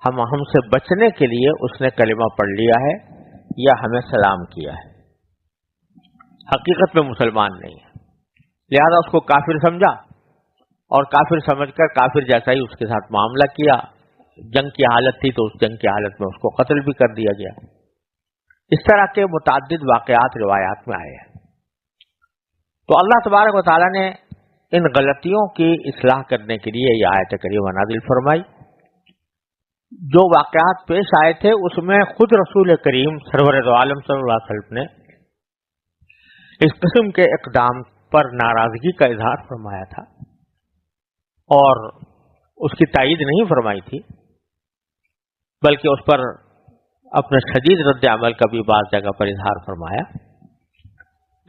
ہم سے بچنے کے لیے اس نے کلمہ پڑھ لیا ہے یا ہمیں سلام کیا ہے، حقیقت میں مسلمان نہیں ہے، لہذا اس کو کافر سمجھا، اور کافر سمجھ کر کافر جیسا ہی اس کے ساتھ معاملہ کیا۔ جنگ کی حالت تھی تو اس جنگ کی حالت میں اس کو قتل بھی کر دیا گیا۔ اس طرح کے متعدد واقعات روایات میں آئے ہیں۔ تو اللہ تبارک و تعالیٰ نے ان غلطیوں کی اصلاح کرنے کے لیے یہ آیت کریمہ نازل فرمائی، جو واقعات پیش آئے تھے اس میں خود رسول کریم سرور دو عالم صلی اللہ علیہ وسلم نے اس قسم کے اقدام پر ناراضگی کا اظہار فرمایا تھا اور اس کی تائید نہیں فرمائی تھی، بلکہ اس پر اپنے شدید رد عمل کا بھی بعض جگہ پر اظہار فرمایا۔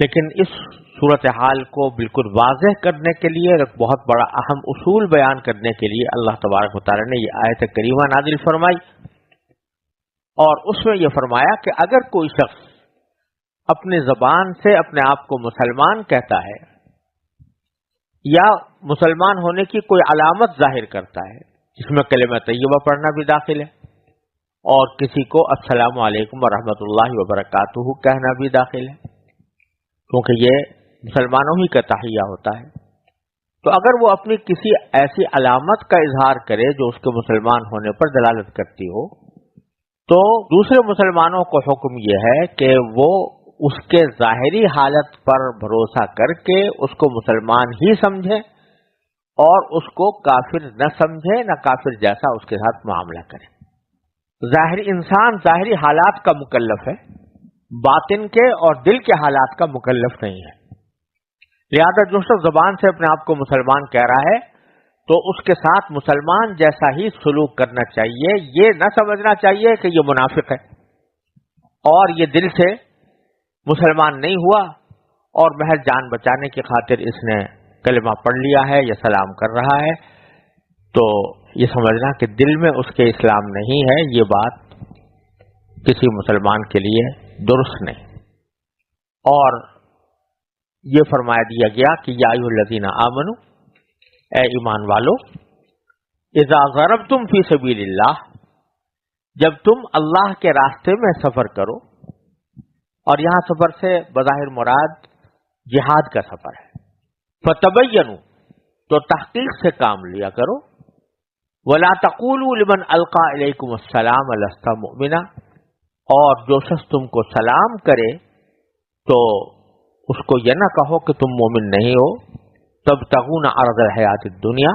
لیکن اس صورتحال کو بالکل واضح کرنے کے لیے، ایک بہت بڑا اہم اصول بیان کرنے کے لیے اللہ تبارک و تعالی نے یہ آیت کریمہ نازل فرمائی، اور اس میں یہ فرمایا کہ اگر کوئی شخص اپنی زبان سے اپنے آپ کو مسلمان کہتا ہے یا مسلمان ہونے کی کوئی علامت ظاہر کرتا ہے جس میں کلمہ طیبہ پڑھنا بھی داخل ہے، اور کسی کو السلام علیکم ورحمۃ اللہ وبرکاتہ کہنا بھی داخل ہے، کیونکہ یہ مسلمانوں ہی کا تحیہ ہوتا ہے، تو اگر وہ اپنی کسی ایسی علامت کا اظہار کرے جو اس کے مسلمان ہونے پر دلالت کرتی ہو، تو دوسرے مسلمانوں کو حکم یہ ہے کہ وہ اس کے ظاہری حالت پر بھروسہ کر کے اس کو مسلمان ہی سمجھے اور اس کو کافر نہ سمجھے، نہ کافر جیسا اس کے ساتھ معاملہ کرے۔ ظاہری انسان ظاہری حالات کا مکلف ہے، باطن کے اور دل کے حالات کا مکلف نہیں ہے، لہذا جو شخص زبان سے اپنے آپ کو مسلمان کہہ رہا ہے تو اس کے ساتھ مسلمان جیسا ہی سلوک کرنا چاہیے، یہ نہ سمجھنا چاہیے کہ یہ منافق ہے اور یہ دل سے مسلمان نہیں ہوا اور محض جان بچانے کی خاطر اس نے کلمہ پڑھ لیا ہے یا سلام کر رہا ہے، تو یہ سمجھنا کہ دل میں اس کے اسلام نہیں ہے، یہ بات کسی مسلمان کے لیے درست نہیں۔ اور یہ فرمایا دیا گیا کہ یا ایھا الذین آمنوا، اے ایمان والو، اذا ضربتم فی سبیل اللہ، جب تم اللہ کے راستے میں سفر کرو، اور یہاں سفر سے بظاہر مراد جہاد کا سفر ہے، فتبینوا، تو تحقیق سے کام لیا کرو، ولا تقولوا لمن القى الیکم السلام لست مؤمنا، اور جو شخص تم کو سلام کرے تو اس کو یہ نہ کہو کہ تم مومن نہیں ہو، تبتغون عرض الحیات الدنیا،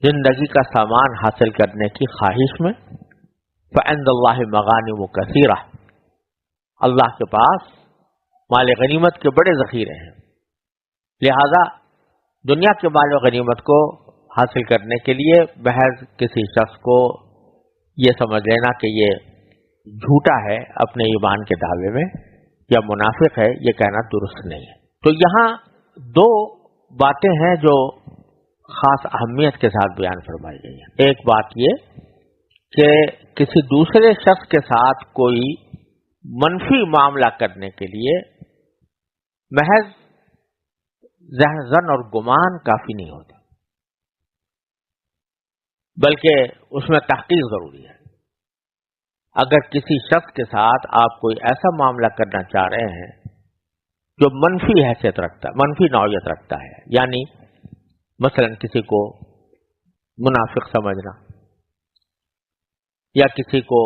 زندگی کا سامان حاصل کرنے کی خواہش میں، فعند اللہ مغانم کثیرہ، اللہ کے پاس مال غنیمت کے بڑے ذخیرے ہیں، لہذا دنیا کے مال و غنیمت کو حاصل کرنے کے لیے محض کسی شخص کو یہ سمجھ لینا کہ یہ جھوٹا ہے اپنے ایمان کے دعوے میں یا منافق ہے، یہ کہنا درست نہیں ہے۔ تو یہاں دو باتیں ہیں جو خاص اہمیت کے ساتھ بیان فرمائی گئی ہیں۔ ایک بات یہ کہ کسی دوسرے شخص کے ساتھ کوئی منفی معاملہ کرنے کے لیے محض ظن اور گمان کافی نہیں ہوتا، بلکہ اس میں تحقیق ضروری ہے۔ اگر کسی شخص کے ساتھ آپ کوئی ایسا معاملہ کرنا چاہ رہے ہیں جو منفی حیثیت رکھتا ہے، منفی نوعیت رکھتا ہے، یعنی مثلا کسی کو منافق سمجھنا یا کسی کو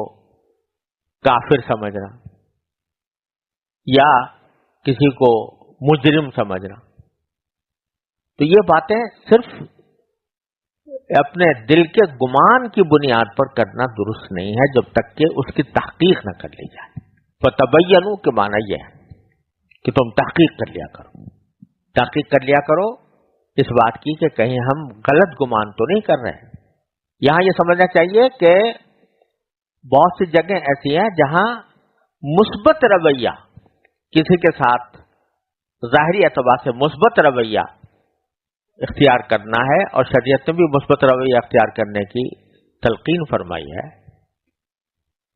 کافر سمجھنا یا کسی کو مجرم سمجھنا، تو یہ باتیں صرف اپنے دل کے گمان کی بنیاد پر کرنا درست نہیں ہے جب تک کہ اس کی تحقیق نہ کر لی جائے۔ فتبینوا کے معنی یہ ہے کہ تم تحقیق کر لیا کرو، تحقیق کر لیا کرو اس بات کی کہ کہیں ہم غلط گمان تو نہیں کر رہے ہیں۔ یہاں یہ سمجھنا چاہیے کہ بہت سی جگہیں ایسی ہیں جہاں مثبت رویہ کسی کے ساتھ ظاہری اعتبار سے مثبت رویہ اختیار کرنا ہے، اور شریعت نے بھی مثبت رویہ اختیار کرنے کی تلقین فرمائی ہے،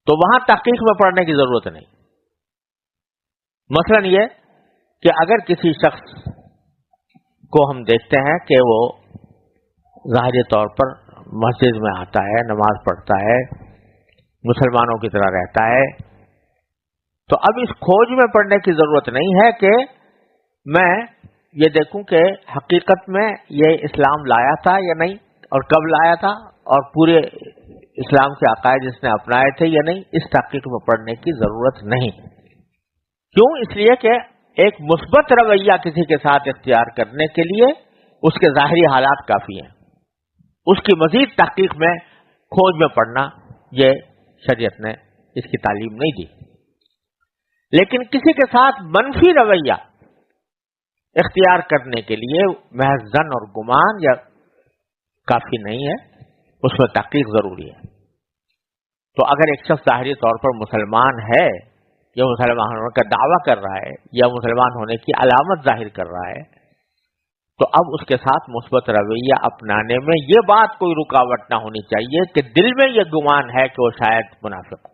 تو وہاں تحقیق میں پڑنے کی ضرورت نہیں۔ مثلا یہ کہ اگر کسی شخص کو ہم دیکھتے ہیں کہ وہ ظاہری طور پر مسجد میں آتا ہے، نماز پڑھتا ہے، مسلمانوں کی طرح رہتا ہے، تو اب اس کھوج میں پڑنے کی ضرورت نہیں ہے کہ میں یہ دیکھوں کہ حقیقت میں یہ اسلام لایا تھا یا نہیں، اور کب لایا تھا، اور پورے اسلام کے عقائد اس نے اپنائے تھے یا نہیں۔ اس تحقیق میں پڑنے کی ضرورت نہیں۔ کیوں؟ اس لیے کہ ایک مثبت رویہ کسی کے ساتھ اختیار کرنے کے لیے اس کے ظاہری حالات کافی ہیں، اس کی مزید تحقیق میں کھوج میں پڑنا یہ شریعت نے اس کی تعلیم نہیں دی. لیکن کسی کے ساتھ منفی رویہ اختیار کرنے کے لیے محض ظن اور گمان یا کافی نہیں ہے، اس میں تحقیق ضروری ہے. تو اگر ایک شخص ظاہری طور پر مسلمان ہے یا مسلمان ہونے کا دعویٰ کر رہا ہے یا مسلمان ہونے کی علامت ظاہر کر رہا ہے، تو اب اس کے ساتھ مثبت رویہ اپنانے میں یہ بات کوئی رکاوٹ نہ ہونی چاہیے کہ دل میں یہ گمان ہے کہ وہ شاید منافق ہو.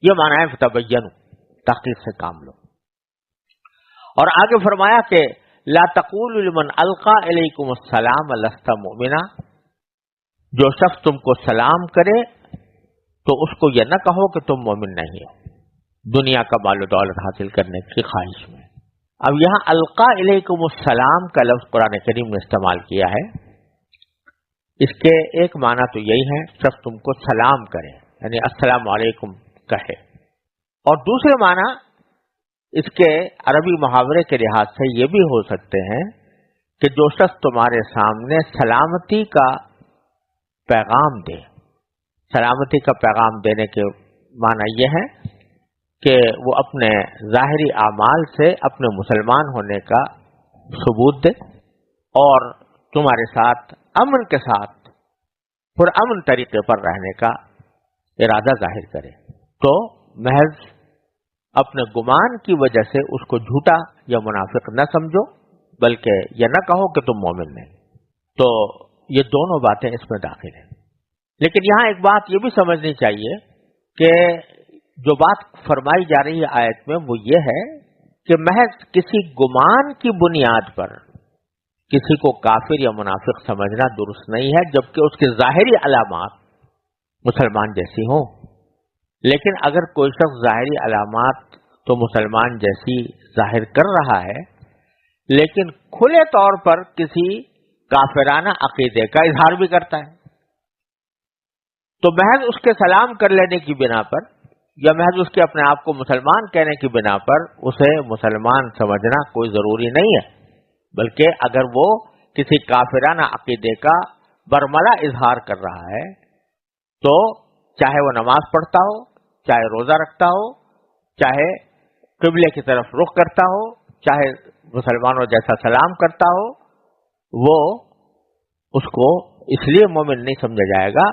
یہ معنی ہے فتبینوا، تحقیق سے کام لو. اور آگے فرمایا کہ لا تقولوا لمن القى الیکم السلام لست مؤمنا، جو شخص تم کو سلام کرے تو اس کو یہ نہ کہو کہ تم مومن نہیں ہو، دنیا کا مال و دولت حاصل کرنے کی خواہش میں. اب یہاں القا الیکم السلام کا لفظ قرآن کریم نے استعمال کیا ہے. اس کے ایک معنی تو یہی ہے شخص تم کو سلام کرے، یعنی السلام علیکم کہے، اور دوسرے معنی اس کے عربی محاورے کے لحاظ سے یہ بھی ہو سکتے ہیں کہ جو شخص تمہارے سامنے سلامتی کا پیغام دے. سلامتی کا پیغام دینے کے معنی یہ ہے کہ وہ اپنے ظاہری اعمال سے اپنے مسلمان ہونے کا ثبوت دے اور تمہارے ساتھ امن کے ساتھ پرامن طریقے پر رہنے کا ارادہ ظاہر کرے. تو محض اپنے گمان کی وجہ سے اس کو جھوٹا یا منافق نہ سمجھو، بلکہ یہ نہ کہو کہ تم مومن نہیں. تو یہ دونوں باتیں اس میں داخل ہیں. لیکن یہاں ایک بات یہ بھی سمجھنی چاہیے کہ جو بات فرمائی جا رہی ہے آیت میں وہ یہ ہے کہ محض کسی گمان کی بنیاد پر کسی کو کافر یا منافق سمجھنا درست نہیں ہے، جبکہ اس کی ظاہری علامات مسلمان جیسی ہوں. لیکن اگر کوئی شخص ظاہری علامات تو مسلمان جیسی ظاہر کر رہا ہے لیکن کھلے طور پر کسی کافرانہ عقیدے کا اظہار بھی کرتا ہے، تو محض اس کے سلام کر لینے کی بنا پر یا محض اس کے اپنے آپ کو مسلمان کہنے کی بنا پر اسے مسلمان سمجھنا کوئی ضروری نہیں ہے، بلکہ اگر وہ کسی کافرانہ عقیدے کا برملا اظہار کر رہا ہے تو چاہے وہ نماز پڑھتا ہو، چاہے روزہ رکھتا ہو، چاہے قبلے کی طرف رخ کرتا ہو، چاہے مسلمانوں جیسا سلام کرتا ہو، وہ اس کو اس لیے مومن نہیں سمجھا جائے گا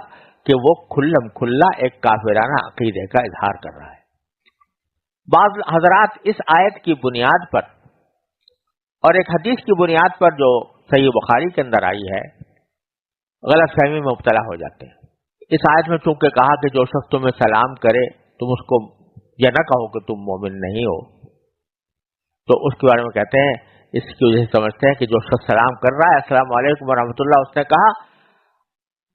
کہ وہ کھلم کھلا ایک کافرانہ عقیدے کا اظہار کر رہا ہے. بعض حضرات اس آیت کی بنیاد پر اور ایک حدیث کی بنیاد پر جو صحیح بخاری کے اندر آئی ہے غلط فہمی میں مبتلا ہو جاتے ہیں. اس آیت میں چونکہ کہا کہ جو شخص تمہیں سلام کرے تم اس کو یہ نہ کہو کہ تم مومن نہیں ہو، تو اس کے بارے میں کہتے ہیں اس کی وجہ سے سمجھتے ہیں کہ جو شخص سلام کر رہا ہے السلام علیکم ورحمۃ اللہ اس نے کہا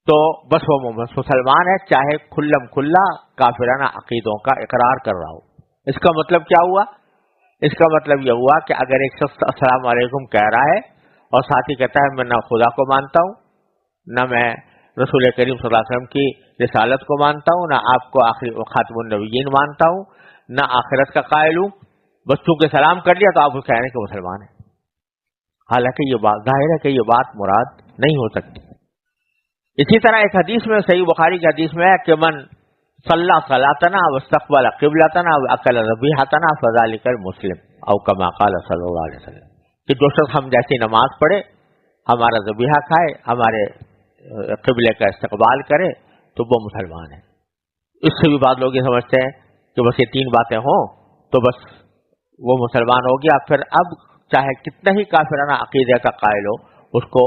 تو بس وہ مسلمان ہے، چاہے کھلم کھلا کافرانہ عقیدوں کا اقرار کر رہا ہو. اس کا مطلب کیا ہوا؟ اس کا مطلب یہ ہوا کہ اگر ایک شخص السلام علیکم کہہ رہا ہے اور ساتھ ہی کہتا ہے میں نہ خدا کو مانتا ہوں، نہ میں رسول کریم صلی اللہ علیہ وسلم کی رسالت کو مانتا ہوں، نہ آپ کو آخری خاتم النبیین مانتا ہوں، نہ آخرت کا قائل ہوں، بس چونکہ سلام کر لیا تو آپ کو کہہ رہے ہیں کہ مسلمان ہے. حالانکہ یہ بات ظاہر ہے کہ یہ بات مراد نہیں ہو سکتی. اسی طرح ایک حدیث میں صحیح بخاری کی حدیث میں ہے کہ من صلی صلاتنا واستقبل قبلتنا واکل ذبیحتنا فذلک المسلم او کما قال صلی اللہ علیہ وسلم، کہ جو شخص ہم جیسی نماز پڑھے، ہمارا ذبیحہ کھائے، ہمارے قبلے کا استقبال کرے تو وہ مسلمان ہے. اس سے بھی بعض لوگ یہ سمجھتے ہیں کہ بس یہ تین باتیں ہوں تو بس وہ مسلمان ہو گیا، پھر اب چاہے کتنا ہی کافرانہ عقیدے کا قائل ہو اس کو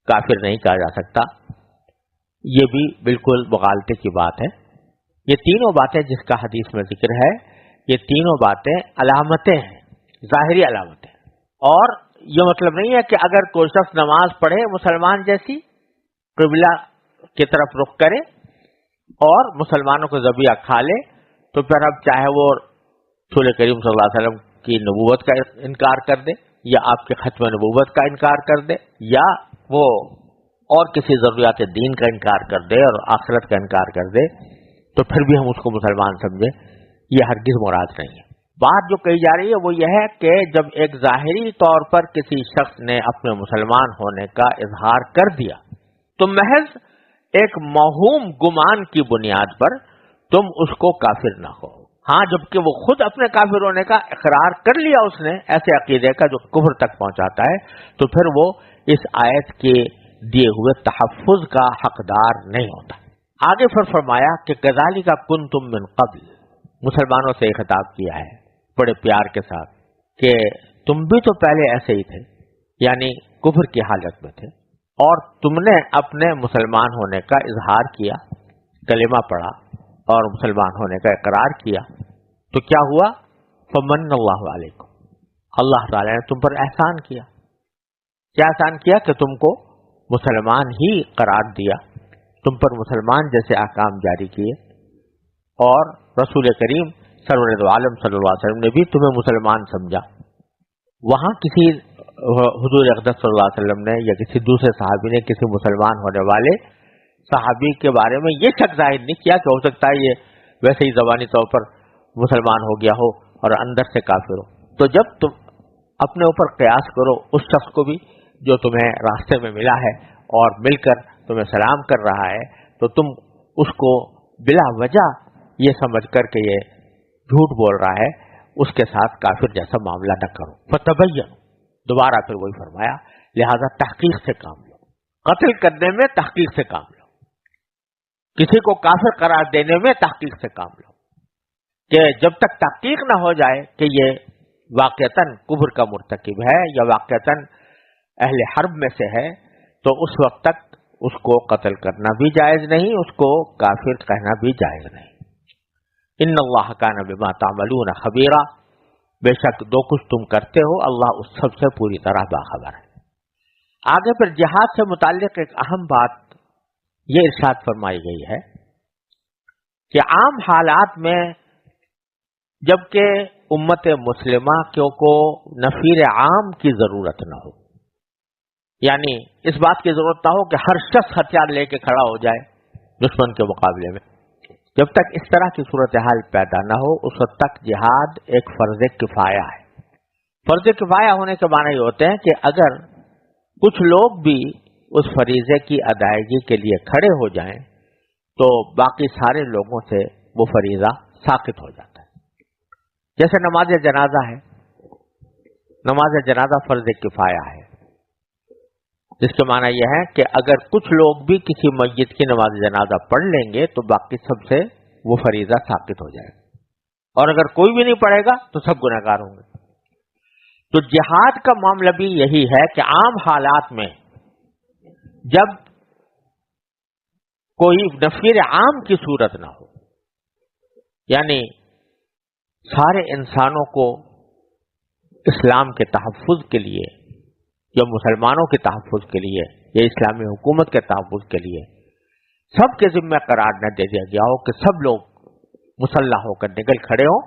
کافر نہیں کہا جا سکتا. یہ بھی بالکل مغالطے کی بات ہے. یہ تینوں باتیں جس کا حدیث میں ذکر ہے یہ تینوں باتیں علامتیں ہیں، ظاہری علامتیں. اور یہ مطلب نہیں ہے کہ اگر کوئی شخص نماز پڑھے مسلمان جیسی، قبلہ کی طرف رخ کرے اور مسلمانوں کو ذبیحہ کھا لے تو پھر اب چاہے وہ رسول کریم صلی اللہ علیہ وسلم کی نبوت کا انکار کر دے یا آپ کے ختم نبوت کا انکار کر دے یا وہ اور کسی ضروریات دین کا انکار کر دے اور آخرت کا انکار کر دے تو پھر بھی ہم اس کو مسلمان سمجھیں، یہ ہرگز مراد نہیں ہے. بات جو کہی جا رہی ہے وہ یہ ہے کہ جب ایک ظاہری طور پر کسی شخص نے اپنے مسلمان ہونے کا اظہار کر دیا تو محض ایک موہوم گمان کی بنیاد پر تم اس کو کافر نہ ہو. ہاں جبکہ وہ خود اپنے کافر ہونے کا اقرار کر لیا اس نے ایسے عقیدے کا جو کفر تک پہنچاتا ہے، تو پھر وہ اس آیت کے دیے ہوئے تحفظ کا حقدار نہیں ہوتا. آگے پھر فرمایا کہ کذالک کنتم من قبل، مسلمانوں سے خطاب کیا ہے بڑے پیار کے ساتھ کہ تم بھی تو پہلے ایسے ہی تھے، یعنی کفر کی حالت میں تھے، اور تم نے اپنے مسلمان ہونے کا اظہار کیا، کلمہ پڑھا اور مسلمان ہونے کا اقرار کیا، تو کیا ہوا؟ فمن اللہ علیکم، اللہ تعالی نے تم پر احسان کیا. کیا احسان کیا؟ کہ تم کو مسلمان ہی قرار دیا، تم پر مسلمان جیسے احکام جاری کیے، اور رسول کریم سرور عالم صلی اللہ علیہ وسلم نے بھی تمہیں مسلمان سمجھا. وہاں کسی حضور اقدس صلی اللہ علیہ وسلم نے یا کسی دوسرے صحابی نے کسی مسلمان ہونے والے صحابی کے بارے میں یہ شک ظاہر نہیں کیا کہ ہو سکتا ہے یہ ویسے ہی زبانی طور پر مسلمان ہو گیا ہو اور اندر سے کافر ہو. تو جب تم اپنے اوپر قیاس کرو اس شخص کو بھی جو تمہیں راستے میں ملا ہے اور مل کر تمہیں سلام کر رہا ہے، تو تم اس کو بلا وجہ یہ سمجھ کر کہ یہ جھوٹ بول رہا ہے اس کے ساتھ کافر جیسا معاملہ نہ کرو. فتبین، دوبارہ پھر وہی فرمایا، لہذا تحقیق سے کام لو. قتل کرنے میں تحقیق سے کام لو، کسی کو کافر قرار دینے میں تحقیق سے کام لو، کہ جب تک تحقیق نہ ہو جائے کہ یہ واقعتاً کفر کا مرتکب ہے یا واقعتاً اہل حرب میں سے ہے، تو اس وقت تک اس کو قتل کرنا بھی جائز نہیں، اس کو کافر کہنا بھی جائز نہیں. ان اللہ کان بما تعملون خبیرا، بے شک جو کچھ تم کرتے ہو اللہ اس سب سے پوری طرح باخبر ہے. آگے پھر جہاد سے متعلق ایک اہم بات یہ ارشاد فرمائی گئی ہے کہ عام حالات میں جبکہ امت مسلمہ کو نفیر عام کی ضرورت نہ ہو، یعنی اس بات کی ضرورت نہ ہو کہ ہر شخص ہتھیار لے کے کھڑا ہو جائے دشمن کے مقابلے میں، جب تک اس طرح کی صورتحال پیدا نہ ہو اس وقت تک جہاد ایک فرض کفایہ ہے. فرض کفایہ ہونے کے معنی یہ ہوتے ہیں کہ اگر کچھ لوگ بھی اس فریضے کی ادائیگی کے لیے کھڑے ہو جائیں تو باقی سارے لوگوں سے وہ فریضہ ساقط ہو جاتا ہے. جیسے نماز جنازہ ہے، نماز جنازہ فرض کفایہ ہے، جس کے معنی یہ ہے کہ اگر کچھ لوگ بھی کسی میت کی نماز جنازہ پڑھ لیں گے تو باقی سب سے وہ فریضہ ساقط ہو جائے گا، اور اگر کوئی بھی نہیں پڑھے گا تو سب گنہگار ہوں گے. تو جہاد کا معاملہ بھی یہی ہے کہ عام حالات میں جب کوئی نفیر عام کی صورت نہ ہو، یعنی سارے انسانوں کو اسلام کے تحفظ کے لیے یا مسلمانوں کے تحفظ کے لیے یا اسلامی حکومت کے تحفظ کے لیے سب کے ذمہ قرار نہ دے دیا گیا ہو کہ سب لوگ مسلح ہو کر نکل کھڑے ہوں،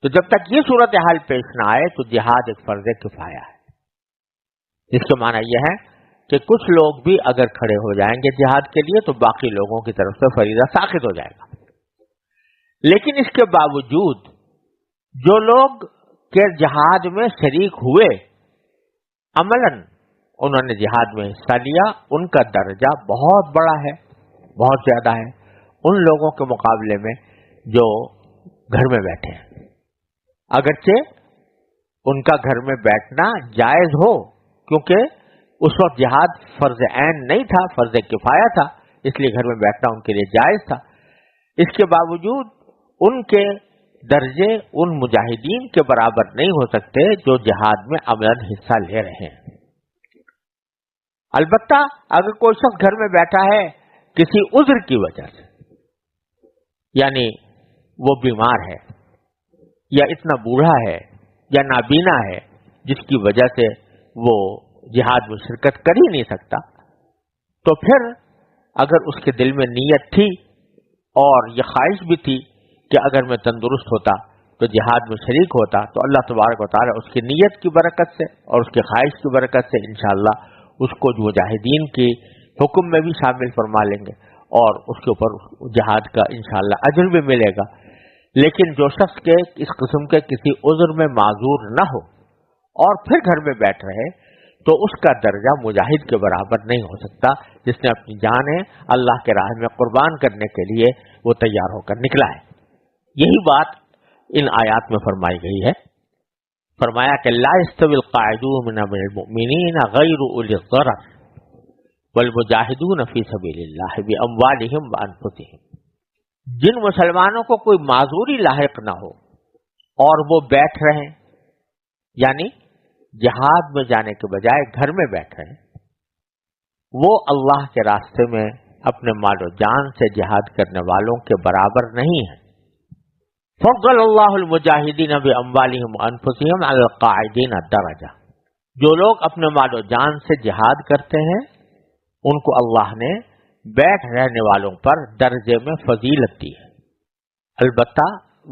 تو جب تک یہ صورتحال پیش نہ آئے تو جہاد ایک فرض کفایہ ہے. جس کے معنی یہ ہے کہ کچھ لوگ بھی اگر کھڑے ہو جائیں گے جہاد کے لیے تو باقی لوگوں کی طرف سے فریضہ ساقط ہو جائے گا. لیکن اس کے باوجود جو لوگ کہ جہاد میں شریک ہوئے، عملاً انہوں نے جہاد میں حصہ لیا، ان کا درجہ بہت بڑا ہے، بہت زیادہ ہے ان لوگوں کے مقابلے میں جو گھر میں بیٹھے ہیں. اگرچہ ان کا گھر میں بیٹھنا جائز ہو، کیونکہ اس وقت جہاد فرض عین نہیں تھا، فرض کفایہ تھا، اس لیے گھر میں بیٹھنا ان کے لیے جائز تھا. اس کے باوجود ان کے درجے ان مجاہدین کے برابر نہیں ہو سکتے جو جہاد میں عملاً حصہ لے رہے ہیں. البتہ اگر کوئی شخص گھر میں بیٹھا ہے کسی عذر کی وجہ سے، یعنی وہ بیمار ہے یا اتنا بوڑھا ہے یا نابینا ہے جس کی وجہ سے وہ جہاد میں شرکت کر ہی نہیں سکتا، تو پھر اگر اس کے دل میں نیت تھی اور یہ خواہش بھی تھی کہ اگر میں تندرست ہوتا تو جہاد میں شریک ہوتا، تو اللہ تبارک و تعالی اس کی نیت کی برکت سے اور اس کی خواہش کی برکت سے انشاءاللہ اس کو مجاہدین کی حکم میں بھی شامل فرما لیں گے اور اس کے اوپر جہاد کا انشاءاللہ اجر بھی ملے گا. لیکن جو شخص کے اس قسم کے کسی عذر میں معذور نہ ہو اور پھر گھر میں بیٹھ رہے، تو اس کا درجہ مجاہد کے برابر نہیں ہو سکتا جس نے اپنی جانیں اللہ کے راہ میں قربان کرنے کے لیے وہ تیار ہو کر نکلا ہے. یہی بات ان آیات میں فرمائی گئی ہے. فرمایا کہ لا يستوي القاعدون من المؤمنین غیر اولی الضرر والمجاہدون فی سبیل اللہ باموالہم وانفسہم. جن مسلمانوں کو کوئی معذوری لاحق نہ ہو اور وہ بیٹھ رہے یعنی جہاد میں جانے کے بجائے گھر میں بیٹھ رہے وہ اللہ کے راستے میں اپنے مال و جان سے جہاد کرنے والوں کے برابر نہیں ہیں. فضل اللہ المجاہدین باموالہم وانفسہم علی القاعدین درجہ. جو لوگ اپنے مال و جان سے جہاد کرتے ہیں ان کو اللہ نے بیٹھ رہنے والوں پر درجے میں فضیلت دی ہے. البتہ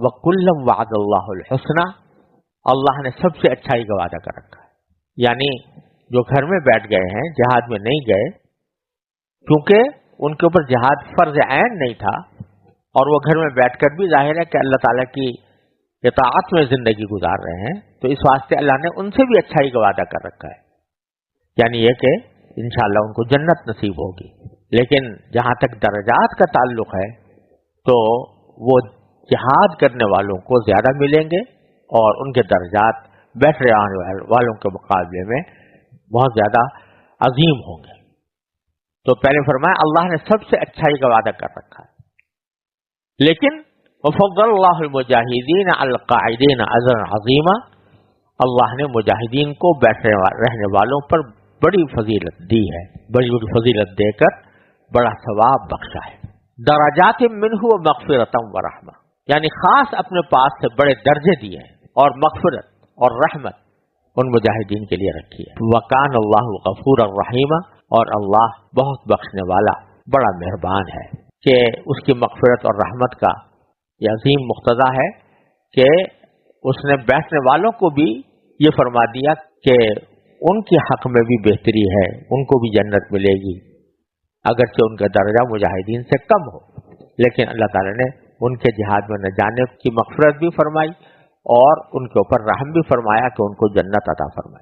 وَكُلًّا وَعَدَ اللَّهُ الْحُسْنَى، اللہ نے سب سے اچھائی کا وعدہ کر رکھا ہے. یعنی جو گھر میں بیٹھ گئے ہیں جہاد میں نہیں گئے کیونکہ ان کے اوپر جہاد فرض عین نہیں تھا اور وہ گھر میں بیٹھ کر بھی ظاہر ہے کہ اللہ تعالیٰ کی اطاعت میں زندگی گزار رہے ہیں، تو اس واسطے اللہ نے ان سے بھی اچھائی کا وعدہ کر رکھا ہے. یعنی یہ کہ انشاءاللہ ان کو جنت نصیب ہوگی. لیکن جہاں تک درجات کا تعلق ہے تو وہ جہاد کرنے والوں کو زیادہ ملیں گے اور ان کے درجات بیٹھ رہنے والوں کے مقابلے میں بہت زیادہ عظیم ہوں گے. تو پہلے فرمایا اللہ نے سب سے اچھائی کا وعدہ کر رکھا ہے. لیکن وفضل اللہ المجاہدین علی القاعدین اجرا عظیما، اللہ نے مجاہدین کو بیٹھ رہنے والوں پر بڑی فضیلت دی ہے، بڑی فضیلت دے کر بڑا ثواب بخشا ہے. درجات منہ ومغفرۃ ورحمہ، یعنی خاص اپنے پاس سے بڑے درجے دیے ہیں اور مغفرت اور رحمت ان مجاہدین کے لیے رکھی ہے. وکان اللہ غفورا رحیما، اور اللہ بہت بخشنے والا بڑا مہربان ہے. کہ اس کی مغفرت اور رحمت کا یہ عظیم مقتضا ہے کہ اس نے بیٹھنے والوں کو بھی یہ فرما دیا کہ ان کے حق میں بھی بہتری ہے، ان کو بھی جنت ملے گی اگرچہ ان کا درجہ مجاہدین سے کم ہو. لیکن اللہ تعالیٰ نے ان کے جہاد میں نہ جانے کی مغفرت بھی فرمائی اور ان کے اوپر رحم بھی فرمایا کہ ان کو جنت عطا فرمائی.